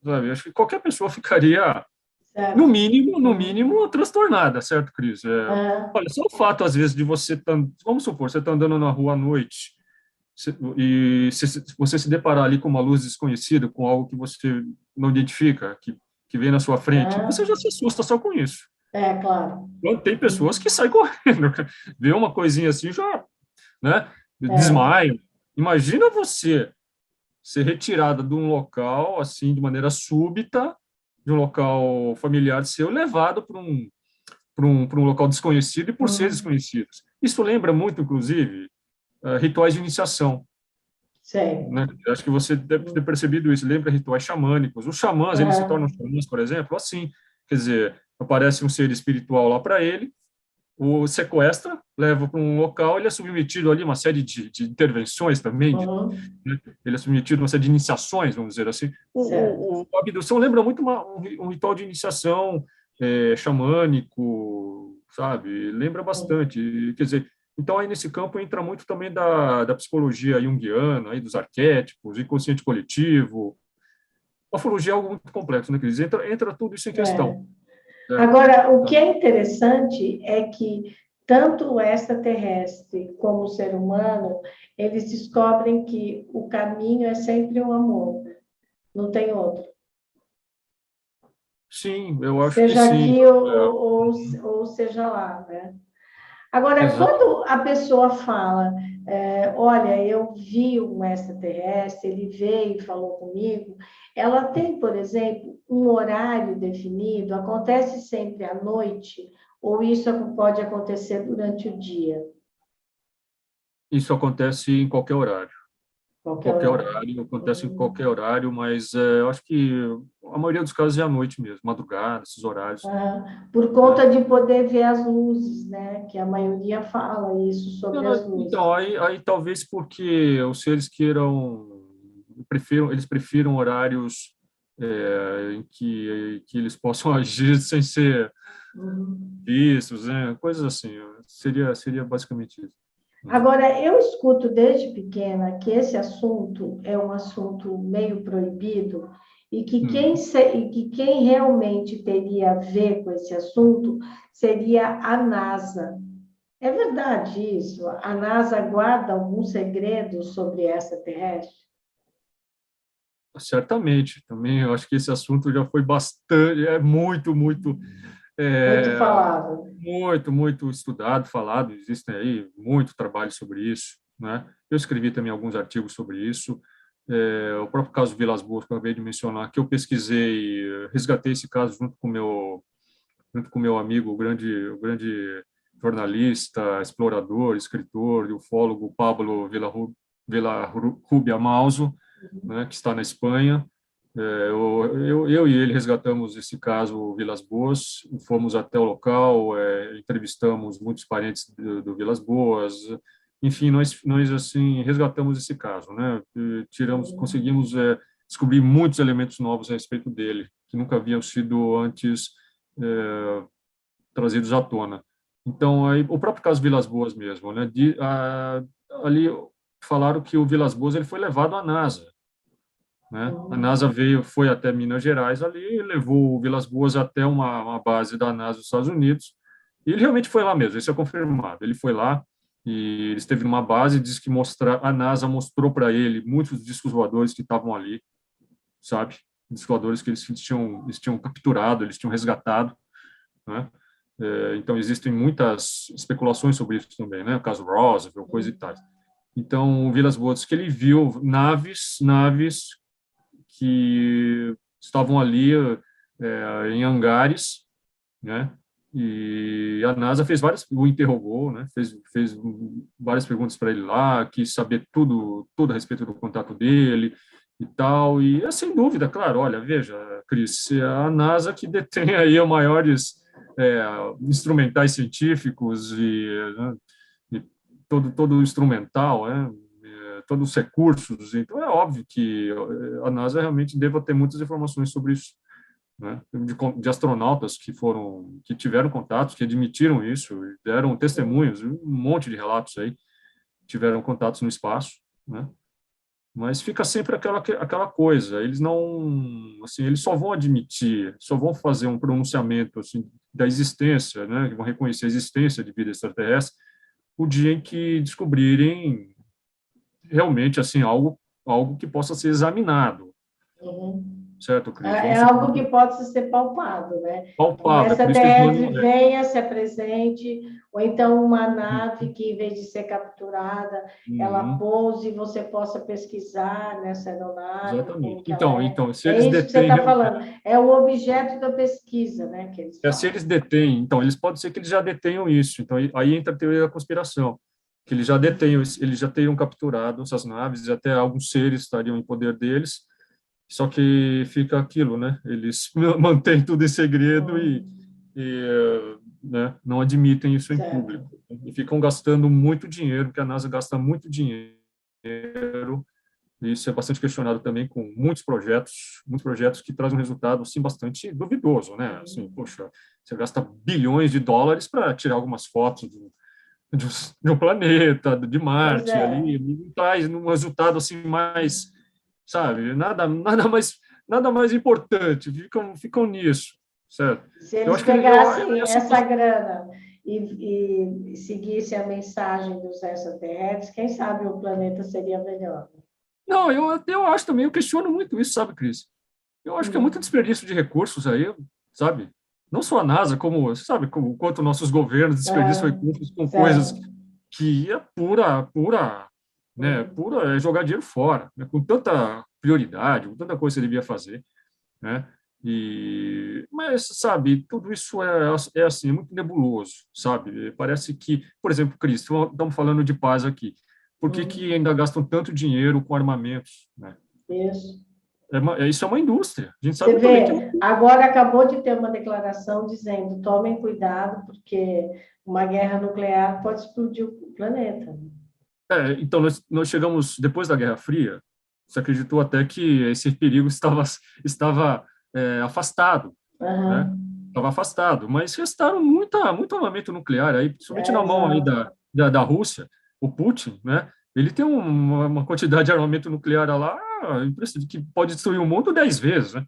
sabe? Acho que qualquer pessoa ficaria Certo. no Uhum. mínimo transtornada, certo, Cris? Ah, Olha, só o fato às vezes de você vamos supor, você está andando na rua à noite se você se deparar ali com uma luz desconhecida, com algo que você não identifica, que vem na sua frente, você ah, já se assusta só com isso. claro. Então, tem pessoas que Uhum. saem correndo, vê uma coisinha assim, já, né, É, desmaiam. Imagina você, ser retirada de um local, assim, de maneira súbita, de um local familiar seu, levado para um local desconhecido e por seres Uhum. desconhecidos. Isso lembra muito, inclusive, rituais de iniciação, Sei. né? Eu acho que você deve ter percebido isso. Lembra rituais xamânicos. Os xamãs, eles se tornam Aham. xamãs, por exemplo, assim. Quer dizer, aparece um ser espiritual lá para ele, o sequestra, leva para um local, ele é submetido ali a uma série de intervenções também, Uhum. né? Ele é submetido a uma série de iniciações, vamos dizer assim. Certo. A abdução lembra muito um ritual de iniciação xamânico, sabe? Lembra Uhum. bastante. Quer dizer, então aí nesse campo entra muito também da psicologia junguiana, aí dos arquétipos, inconsciente coletivo. A ufologia é algo muito complexo, né, Cris? Entra tudo isso em questão, É. certo? Agora, o que Então, é interessante é que tanto o extraterrestre como o ser humano, eles descobrem que o caminho é sempre o amor, não tem outro. sim, eu acho que Seja sim. aqui ou seja lá, né? Agora, Exato. quando a pessoa fala, olha, eu vi um extraterrestre, ele veio e falou comigo, ela tem, por exemplo, um horário definido, acontece sempre à noite, ou isso pode acontecer durante o dia, Isso acontece em qualquer horário. qualquer Qualquer horário. horário, acontece em Hum. qualquer horário, mas eu acho que a maioria dos casos é à noite mesmo, madrugada, esses horários, Por né? conta de poder ver as luzes, né? Que a maioria fala isso sobre as Então, luzes. aí talvez porque os seres eles prefiram horários que eles possam agir sem ser Uhum. vistos, né? Coisas assim. Seria basicamente isso, né? Agora, eu escuto desde pequena que esse assunto é um assunto meio proibido e que Hum. e que quem realmente teria a ver com esse assunto seria a NASA. É verdade isso? A NASA guarda algum segredo sobre essa terrestre? Certamente, também eu acho que esse assunto já foi bastante, Muito é, falado. muito estudado, falado, existem aí muito trabalho sobre isso, né? Eu escrevi também alguns artigos sobre isso. O próprio caso Vilas Boas, que eu acabei de mencionar, que eu pesquisei, resgatei esse caso junto com meu amigo, o grande jornalista, explorador, escritor e ufólogo Pablo Villarrubia Mauso, né, que está na Espanha. Eu e ele resgatamos esse caso Vilas Boas, fomos até o local, entrevistamos muitos parentes do Vilas Boas, enfim, nós assim resgatamos esse caso, né? Conseguimos descobrir muitos elementos novos a respeito dele que nunca haviam sido antes trazidos à tona. Então, aí, o próprio caso Vilas Boas mesmo, né? Ali falaram que o Vilas Boas ele foi levado à NASA, né? A NASA foi até Minas Gerais ali e levou o Vilas Boas até uma base da NASA dos Estados Unidos. E ele realmente foi lá mesmo, isso é confirmado. Ele foi lá e ele esteve numa base, diz que a NASA mostrou para ele muitos discos voadores que estavam ali, sabe? Discos voadores que eles tinham capturado, eles tinham resgatado, né? Então, existem muitas especulações sobre isso também, né? O caso Roswell, coisa e tal. Então, o Vilas Boas que ele viu naves que estavam ali em hangares, né? E a NASA o interrogou, né? Fez várias perguntas para ele lá, quis saber tudo a respeito do contato dele e tal. E é sem dúvida, claro, olha, veja, Cris, é a NASA que detém aí os maiores instrumentais científicos né, e todo instrumental, né? Todos os recursos. Então, é óbvio que a NASA realmente deva ter muitas informações sobre isso, né? De astronautas que tiveram contatos, que admitiram isso, deram testemunhos, um monte de relatos aí, tiveram contatos no espaço, né? Mas fica sempre aquela coisa, eles não, assim, eles só vão admitir, só vão fazer um pronunciamento assim da existência, né? Que vão reconhecer a existência de vida extraterrestre o dia em que descobrirem realmente assim algo que possa ser examinado. Uhum. certo, Cris? É Isso algo que pode ser palpado, né? Um palpável, é por isso que eles extraterrestre mandam. venha, se apresente, ou então uma nave que, em vez de ser capturada, ela Uhum, pouse e você possa pesquisar nessa aeronave, como exatamente. que ela é. Se É eles isso que você detêm está falando. É o objeto da pesquisa, né, que eles se falam. eles detêm, então, eles podem ser que eles já detenham isso. Então, aí entra a teoria da conspiração, que eles já detenham, eles já teriam capturado essas naves, e até alguns seres estariam em poder deles, só que fica aquilo, né? Eles mantêm tudo em segredo né, não admitem isso em público. Certo. E ficam gastando muito dinheiro, porque a NASA gasta muito dinheiro. Isso é bastante questionado também com muitos projetos que trazem um resultado assim bastante duvidoso, né? Assim, poxa, você gasta bilhões de dólares para tirar algumas fotos de um planeta, de Pois Marte é. ali, e traz um resultado assim mais, sabe? Nada mais importante. Ficam nisso, certo? Se Eu eles acho que eu, pegassem essa grana e seguissem a mensagem dos extraterrestres, quem sabe o planeta seria melhor. não, eu acho também, eu questiono muito isso, sabe, Cris? Eu acho que é muito Hum. desperdício de recursos aí, sabe? Não só a NASA, como, sabe, como, quanto nossos governos desperdiçam Ah, recursos com coisas certo. que é pura, né? Hum. Pura é jogar dinheiro fora, né? Com tanta prioridade, com tanta coisa que você devia fazer, né? Mas, sabe, tudo isso é assim, é muito nebuloso, sabe? Parece que, por exemplo, Cris, estamos falando de paz aqui. Por que Hum. que ainda gastam tanto dinheiro com armamentos, né? Isso. Isso é uma indústria. A gente Você sabe muito bem que vê, agora acabou de ter uma declaração dizendo: tomem cuidado, porque uma guerra nuclear pode explodir o planeta. então nós chegamos depois da Guerra Fria. Se acreditou até que esse perigo estava afastado, né? Aham. Estava afastado, mas restaram muito armamento nuclear aí, principalmente É, na mão aí exato. da Rússia. O Putin, né? Ele tem uma quantidade de armamento nuclear lá impressionante, que pode destruir o mundo 10 vezes, né?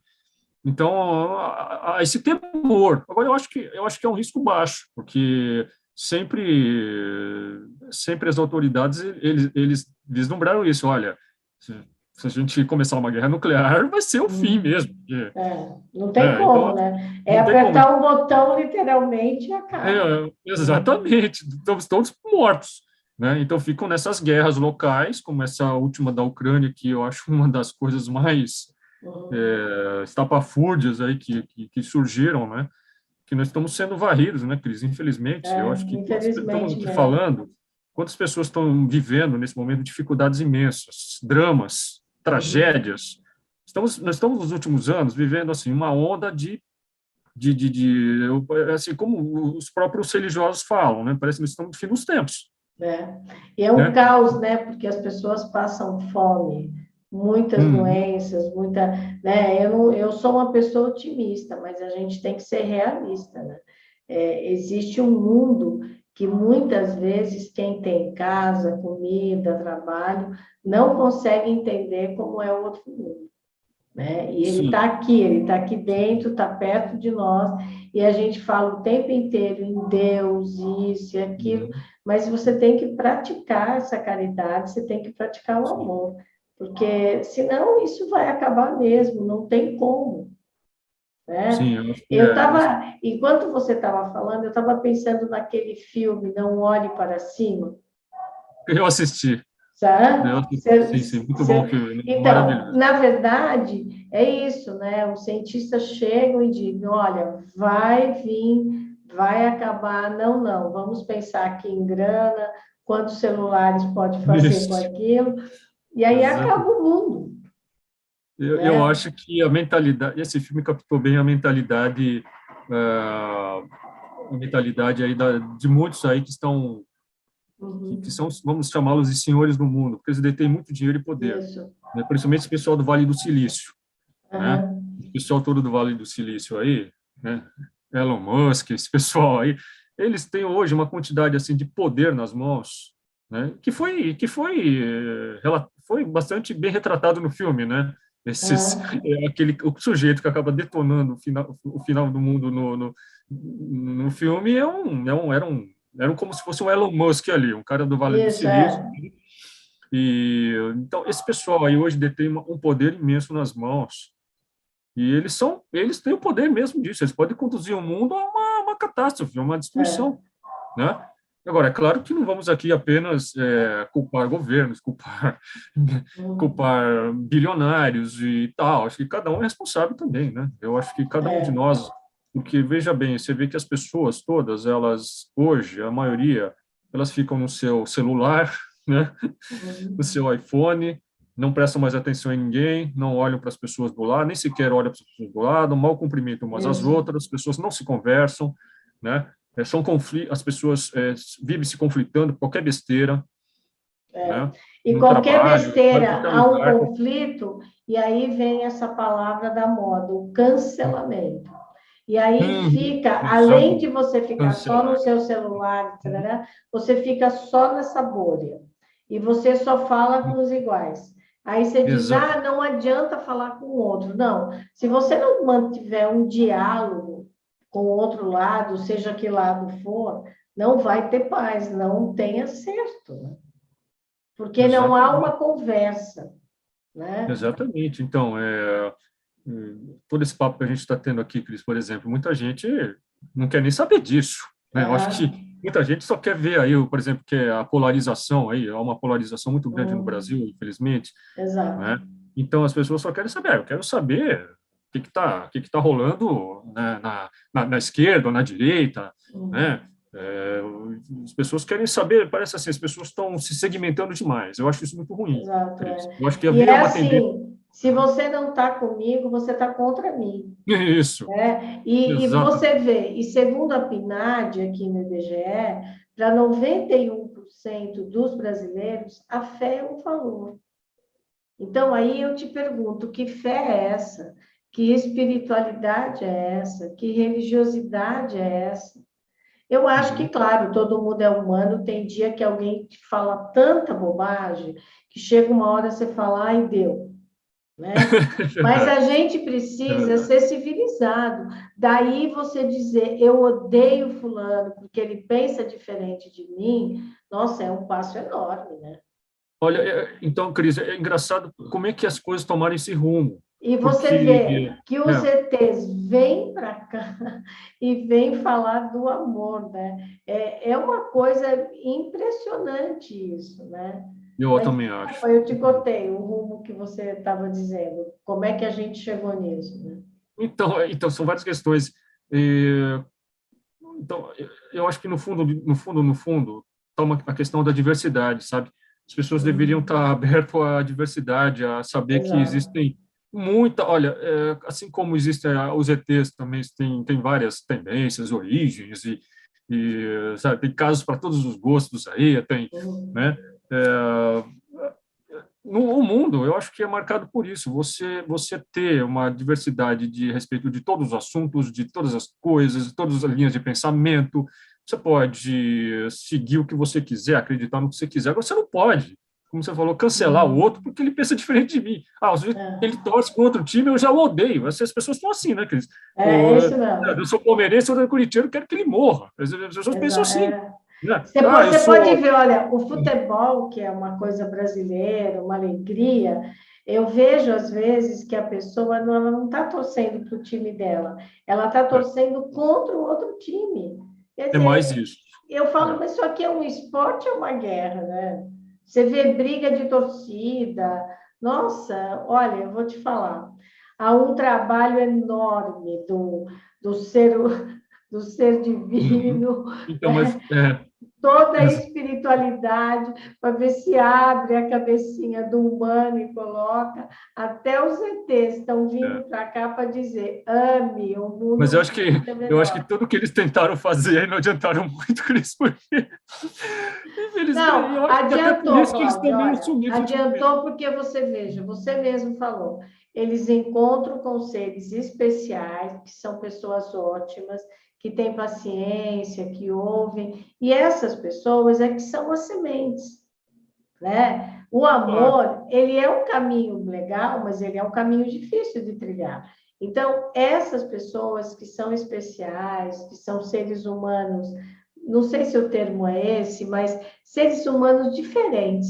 Então, há esse temor. Agora, eu acho que é um risco baixo, porque sempre as autoridades eles vislumbraram isso. Olha, se a gente começar uma guerra nuclear, vai ser o fim Hum. mesmo. Porque, É, não tem como, então, né? É não tem como. apertar o botão, literalmente, e acaba. Exatamente, estamos todos mortos. Né? Então, ficam nessas guerras locais, como essa última da Ucrânia, que eu acho uma das coisas mais Uhum. estapafúrdias aí que surgiram, né? Que nós estamos sendo varridos, né, Cris? Infelizmente, eu É, acho que estamos infelizmente aqui mesmo. falando, quantas pessoas estão vivendo nesse momento dificuldades imensas, dramas, Uhum. tragédias. Nós estamos nos últimos anos vivendo assim uma onda assim como os próprios religiosos falam, né? Parece que nós estamos no fim dos tempos, Né? E é um né? caos, né? Porque as pessoas passam fome, muitas Uhum. doenças, muita, né? Eu, não, eu sou uma pessoa otimista, mas a gente tem que ser realista, né? É, existe um mundo que muitas vezes quem tem casa, comida, trabalho, não consegue entender como é o outro mundo, né? E Sim, ele está aqui dentro, está perto de nós, e a gente fala o tempo inteiro em Deus, isso e aquilo, uhum. mas você tem que praticar essa caridade, você tem que praticar o Sim, amor, porque senão isso vai acabar mesmo, não tem como, sim, né? eu acho que Eu estava, enquanto você estava falando, eu estava pensando naquele filme Não Olhe para Cima, eu assisti, sabe? sim, sim, muito bom o filme, né? Então, Maravilhoso. na verdade, é isso, né? Os cientistas chegam e dizem: olha, vai vir, vai acabar. Não, não, vamos pensar aqui em grana, quantos celulares pode fazer com Isso, aquilo, e aí acaba exato. o mundo, Eu né? acho que a mentalidade, esse filme captou bem ah, a mentalidade aí de muitos aí que estão, que Uhum. são, vamos chamá-los de senhores do mundo, porque eles detêm muito dinheiro e poder, Isso. né? Principalmente esse pessoal do Vale do Silício, né? Aham. O pessoal todo do Vale do Silício aí, né? Elon Musk, esse pessoal aí, eles têm hoje uma quantidade assim de poder nas mãos, né? Foi bastante bem retratado no filme, né? Aham. O sujeito que acaba detonando o final do mundo no filme era como se fosse um Elon Musk ali, um cara do Vale do Isso, Silício. é. E então esse pessoal aí hoje detém um poder imenso nas mãos, E eles têm o poder mesmo disso, eles podem conduzir o mundo a uma catástrofe, a uma É, destruição, né? Agora, é claro que não vamos aqui apenas culpar governos, hum, culpar bilionários e tal. Acho que cada um é responsável também, né? Eu acho que cada um de é, nós, porque veja bem, você vê que as pessoas todas, elas hoje, a maioria, elas ficam no seu celular, né? No hum, seu iPhone, não prestam mais atenção em ninguém, não olham para as pessoas do lado, nem sequer olham para as pessoas do lado, mal cumprimentam umas às isso. outras, as pessoas não se conversam, né? São conflitos, as pessoas vivem se conflitando por qualquer besteira, É. né? E No qualquer trabalho, vai em besteira, qualquer há um lugar. conflito, e aí vem essa palavra da moda, o cancelamento. E aí Uhum, fica, além de exatamente. você ficar só no Cancelar. seu celular, Uhum, tarará, você fica só nessa bolha. E você só fala com os iguais. Aí você diz, ah, exatamente. não adianta falar com o outro. Não, se você não mantiver um diálogo com o outro lado, seja que lado for, não vai ter paz, não tem acerto, né? Porque não há uma Exatamente. conversa, né? Exatamente. Então, todo esse papo que a gente está tendo aqui, Cris, por exemplo, muita gente não quer nem saber disso, né? Eu acho que Aham. muita gente só quer ver aí, por exemplo, que é a polarização aí, há uma polarização muito grande no Brasil, infelizmente, Exato. né? Então as pessoas só querem saber, eu quero saber o que tá rolando, né, na esquerda ou na direita, né? Uhum. É, as pessoas querem saber, parece assim, as pessoas estão se segmentando demais. Eu acho isso muito ruim, Exato, Cris. é. Eu acho que E é havia uma tendência. assim, se você não está comigo, você está contra mim, Isso, né? E você exatamente. vê, e segundo a PNAD, aqui no IBGE, para 91% dos brasileiros, a fé é um valor. Então, aí eu te pergunto, que fé é essa? Que espiritualidade é essa? Que religiosidade é essa? Eu acho que, Uhum. claro, todo mundo é humano, tem dia que alguém te fala tanta bobagem que chega uma hora você fala, ai, deu, né? É Mas a verdade, gente é precisa verdade. ser civilizado. Daí você dizer, eu odeio fulano porque ele pensa diferente de mim, nossa, é um passo enorme, né? Olha, então, Cris, é engraçado como é que as coisas tomaram esse rumo, E você porque, vê que os né, ETs vêm para cá e vêm falar do amor, né? É uma coisa impressionante isso, né? eu Mas também acho. desculpa, eu te cortei o rumo que você estava dizendo. Como é que a gente chegou nisso, né? Então são várias questões. E, então, eu acho que no fundo, está a questão da diversidade, sabe? As pessoas deveriam estar Uhum. abertas à diversidade, a saber que Exato. existem olha, assim como existem os ETs, também tem várias tendências, origens, sabe, tem casos para todos os gostos aí, tem, Uhum. né? É, no o mundo, eu acho que é marcado por isso. Você ter uma diversidade de respeito de todos os assuntos, de todas as coisas, de todas as linhas de pensamento. Você pode seguir o que você quiser, acreditar no que você quiser. Agora, você não pode, como você falou, cancelar o outro Uhum. porque ele pensa diferente de mim. Às vezes ele É, torce com outro time, eu já o odeio. As pessoas estão assim, né, Cris? é isso Eu mesmo. sou palmeirense, eu sou corintiano, eu quero que ele morra. As pessoas pensam assim, É. né? Eu Você pode sou. ver, olha, o futebol, que é uma coisa brasileira, uma alegria, eu vejo às vezes que a pessoa não, ela não está torcendo para o time dela, ela está É, torcendo contra o outro time. Quer é mais dizer, isso. eu falo, É. mas isso aqui é um esporte, é uma guerra, né? Você vê briga de torcida. Nossa, olha, eu vou te falar, há um trabalho enorme do ser Uhum. divino, Então, mas né? Toda a ex- espiritualidade para ver se abre a cabecinha do humano e coloca. Até os ETs estão vindo é. para cá para dizer: ame, o Mas mundo eu acho que precisa ser eu acho que melhor. tudo que eles tentaram fazer aí não adiantaram muito, Cris, porque Não, infelizmente eu acho que até por adiantou, isso que eles estão Cláudia, meio olha, sumidos ultimamente. adiantou porque você veja, você mesmo falou, eles encontram com seres especiais, que são pessoas ótimas, que têm paciência, que ouvem, e essas pessoas é que são as sementes. Né? O Claro, amor, ele é um caminho legal, mas ele é um caminho difícil de trilhar. Então, essas pessoas que são especiais, que são seres humanos, não sei se o termo é esse, mas seres humanos diferentes,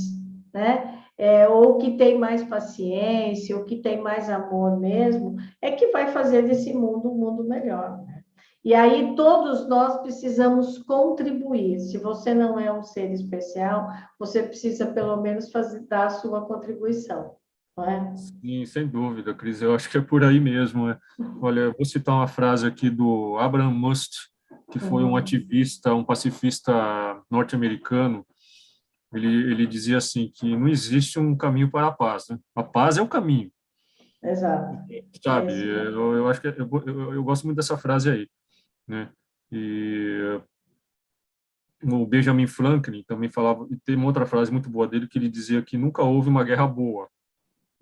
né? ou que tem mais paciência, ou que tem mais amor mesmo, é que vai fazer desse mundo um mundo melhor, né? E aí todos nós precisamos contribuir. Se você não é um ser especial, você precisa pelo menos dar a sua contribuição, não é? Sim, sem dúvida, Cris. Eu acho que é por aí mesmo. Olha, eu vou citar uma frase aqui do Abraham Must, que foi um Uhum. ativista, um pacifista norte-americano. Ele dizia assim que não existe um caminho para a paz, né? A paz é o caminho, Exato. É sabe? isso mesmo. Eu acho que eu gosto muito dessa frase aí, né? E o Benjamin Franklin também falava, e tem uma outra frase muito boa dele que ele dizia que nunca houve uma guerra boa,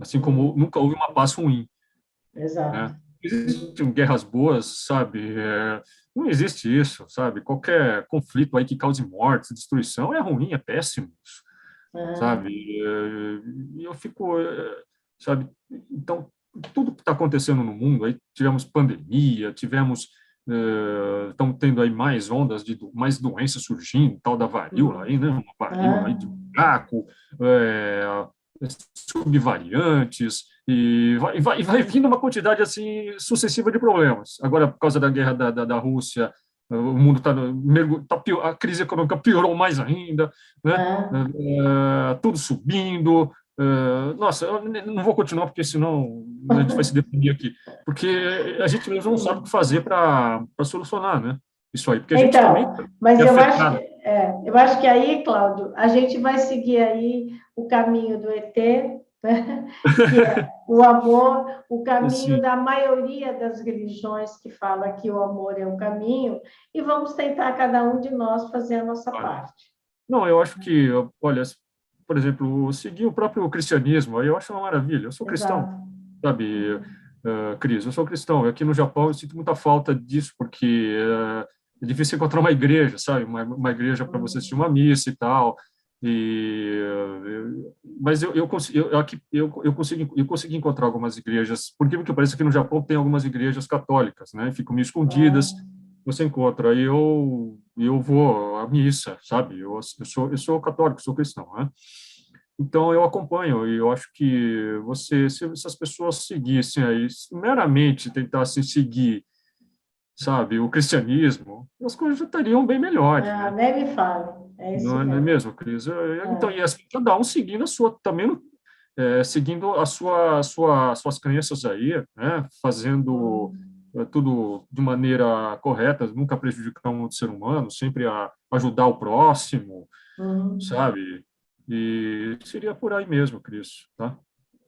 assim como Uhum. nunca houve uma paz ruim, Exato. né? Uhum. Existem guerras boas, sabe? Não existe isso, sabe? Qualquer conflito aí que cause morte, destruição é ruim, é péssimo, Ah, sabe? E eu fico, sabe? Então, tudo que está acontecendo no mundo, aí tivemos pandemia, tivemos, estamos tendo aí mais ondas de mais doenças surgindo, tal da varíola aí, uhum. né? Uma varíola aí Ah, de macaco, é, subvariantes, e vai vindo uma quantidade assim sucessiva de problemas. Agora, por causa da guerra da Rússia, o mundo está a crise econômica piorou mais ainda, né? ah. Tudo subindo. Nossa, eu não vou continuar porque senão a gente vai se deprimir aqui, porque a gente mesmo não sabe o que fazer para solucionar, né? Isso aí, porque a gente também Então, mas é afetado. eu acho que aí, Cláudio, a gente vai seguir aí o caminho do ET, né? Que é o amor, o caminho Assim, da maioria das religiões que fala que o amor é o caminho, e vamos tentar cada um de nós fazer a nossa parte. não, eu acho que, olha, por exemplo, seguir o próprio cristianismo, aí eu acho uma maravilha. Eu sou cristão, Exato. sabe, Cris? Eu sou cristão. Aqui no Japão eu sinto muita falta disso, porque é difícil encontrar uma igreja, sabe? Uma igreja para você assistir uma missa e tal. E, mas eu consegui encontrar algumas igrejas, por incrível que pareça, aqui no Japão tem algumas igrejas católicas, né? Ficam meio escondidas, Ah, você encontra. Aí eu vou à missa, sabe? Eu sou católico, sou cristão, né? Então eu acompanho e eu acho que se as pessoas seguissem aí meramente tentassem seguir, sabe, o cristianismo, as coisas já estariam bem melhores, né? nem me fale. É isso Não é mesmo. mesmo, Cris? Então, Ah, e assim, cada um seguindo a sua, também seguindo suas crenças aí, né? Fazendo hum, tudo de maneira correta, nunca prejudicar um outro ser humano, sempre ajudar o próximo, hum. sabe? E seria por aí mesmo, Cris, tá?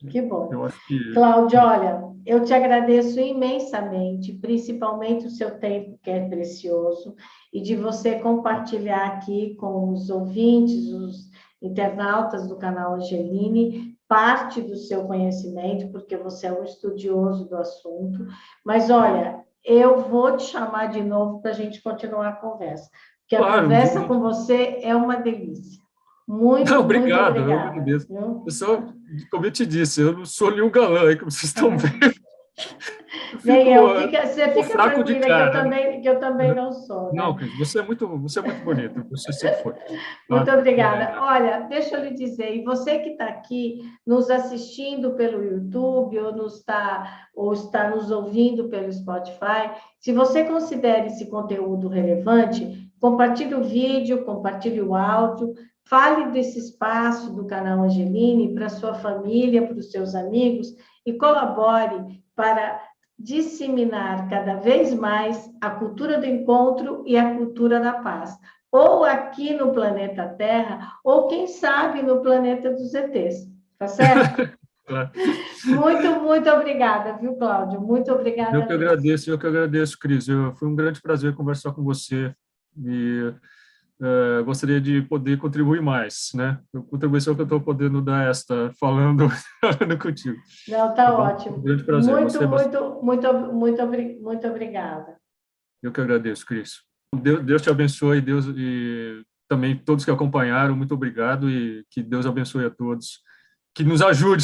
Que bom. Eu acho que Cláudia, olha, eu te agradeço imensamente, principalmente o seu tempo, que é precioso, e de você compartilhar aqui com os ouvintes, os internautas do canal Angeline, parte do seu conhecimento, porque você é um estudioso do assunto. Mas, olha, eu vou te chamar de novo para a gente continuar a conversa, porque a claro, conversa com você é uma delícia. Muito, muito obrigado, eu obrigada. agradeço. Eu Viu? sou, como eu te disse, eu não sou nenhum galã aí, como vocês estão vendo. Eu Nem fico, eu. Você fico fica fraco de tranquila que cara, né? que eu também não sou, Não, né? Cris, você é muito bonito, você sempre foi, Muito tá? obrigada. Olha, deixa eu lhe dizer, e você que está aqui nos assistindo pelo YouTube ou está nos ouvindo pelo Spotify, se você considera esse conteúdo relevante, compartilhe o vídeo, compartilhe o áudio, fale desse espaço do canal Angeline para sua família, para os seus amigos e colabore para disseminar cada vez mais a cultura do encontro e a cultura da paz, ou aqui no planeta Terra, ou quem sabe no planeta dos ETs, tá certo? Claro. Muito, muito obrigada, viu, Cláudio? Muito obrigada mesmo. Eu que agradeço, Cris. Foi um grande prazer conversar com você e gostaria de poder contribuir mais, né? A contribuição que eu estou podendo dar falando, falando contigo, Não, tá tá bom? Um ótimo. grande prazer. Muito, Gostei bastante. muito, muito, muito obrigada. Eu que agradeço, Cris. Deus te abençoe, Deus e também todos que acompanharam, muito obrigado e que Deus abençoe a todos. Que nos ajude,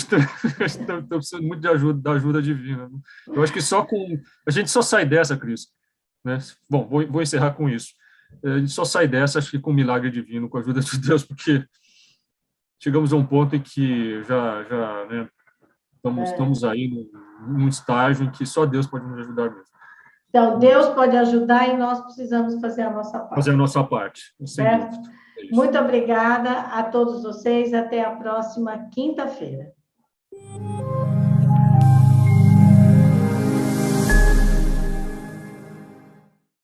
estou precisando muito de ajuda, da ajuda divina. Eu acho que só com a gente só sai dessa, Cris, né? Bom, vou encerrar com isso. A gente só sai dessa, acho que com o milagre divino, com a ajuda de Deus, porque chegamos a um ponto em que já né, estamos aí num estágio em que só Deus pode nos ajudar mesmo. Então, Deus pode ajudar e nós precisamos fazer a nossa parte. Fazer a nossa parte, sem dúvida. Muito obrigada a todos vocês. Até a próxima quinta-feira.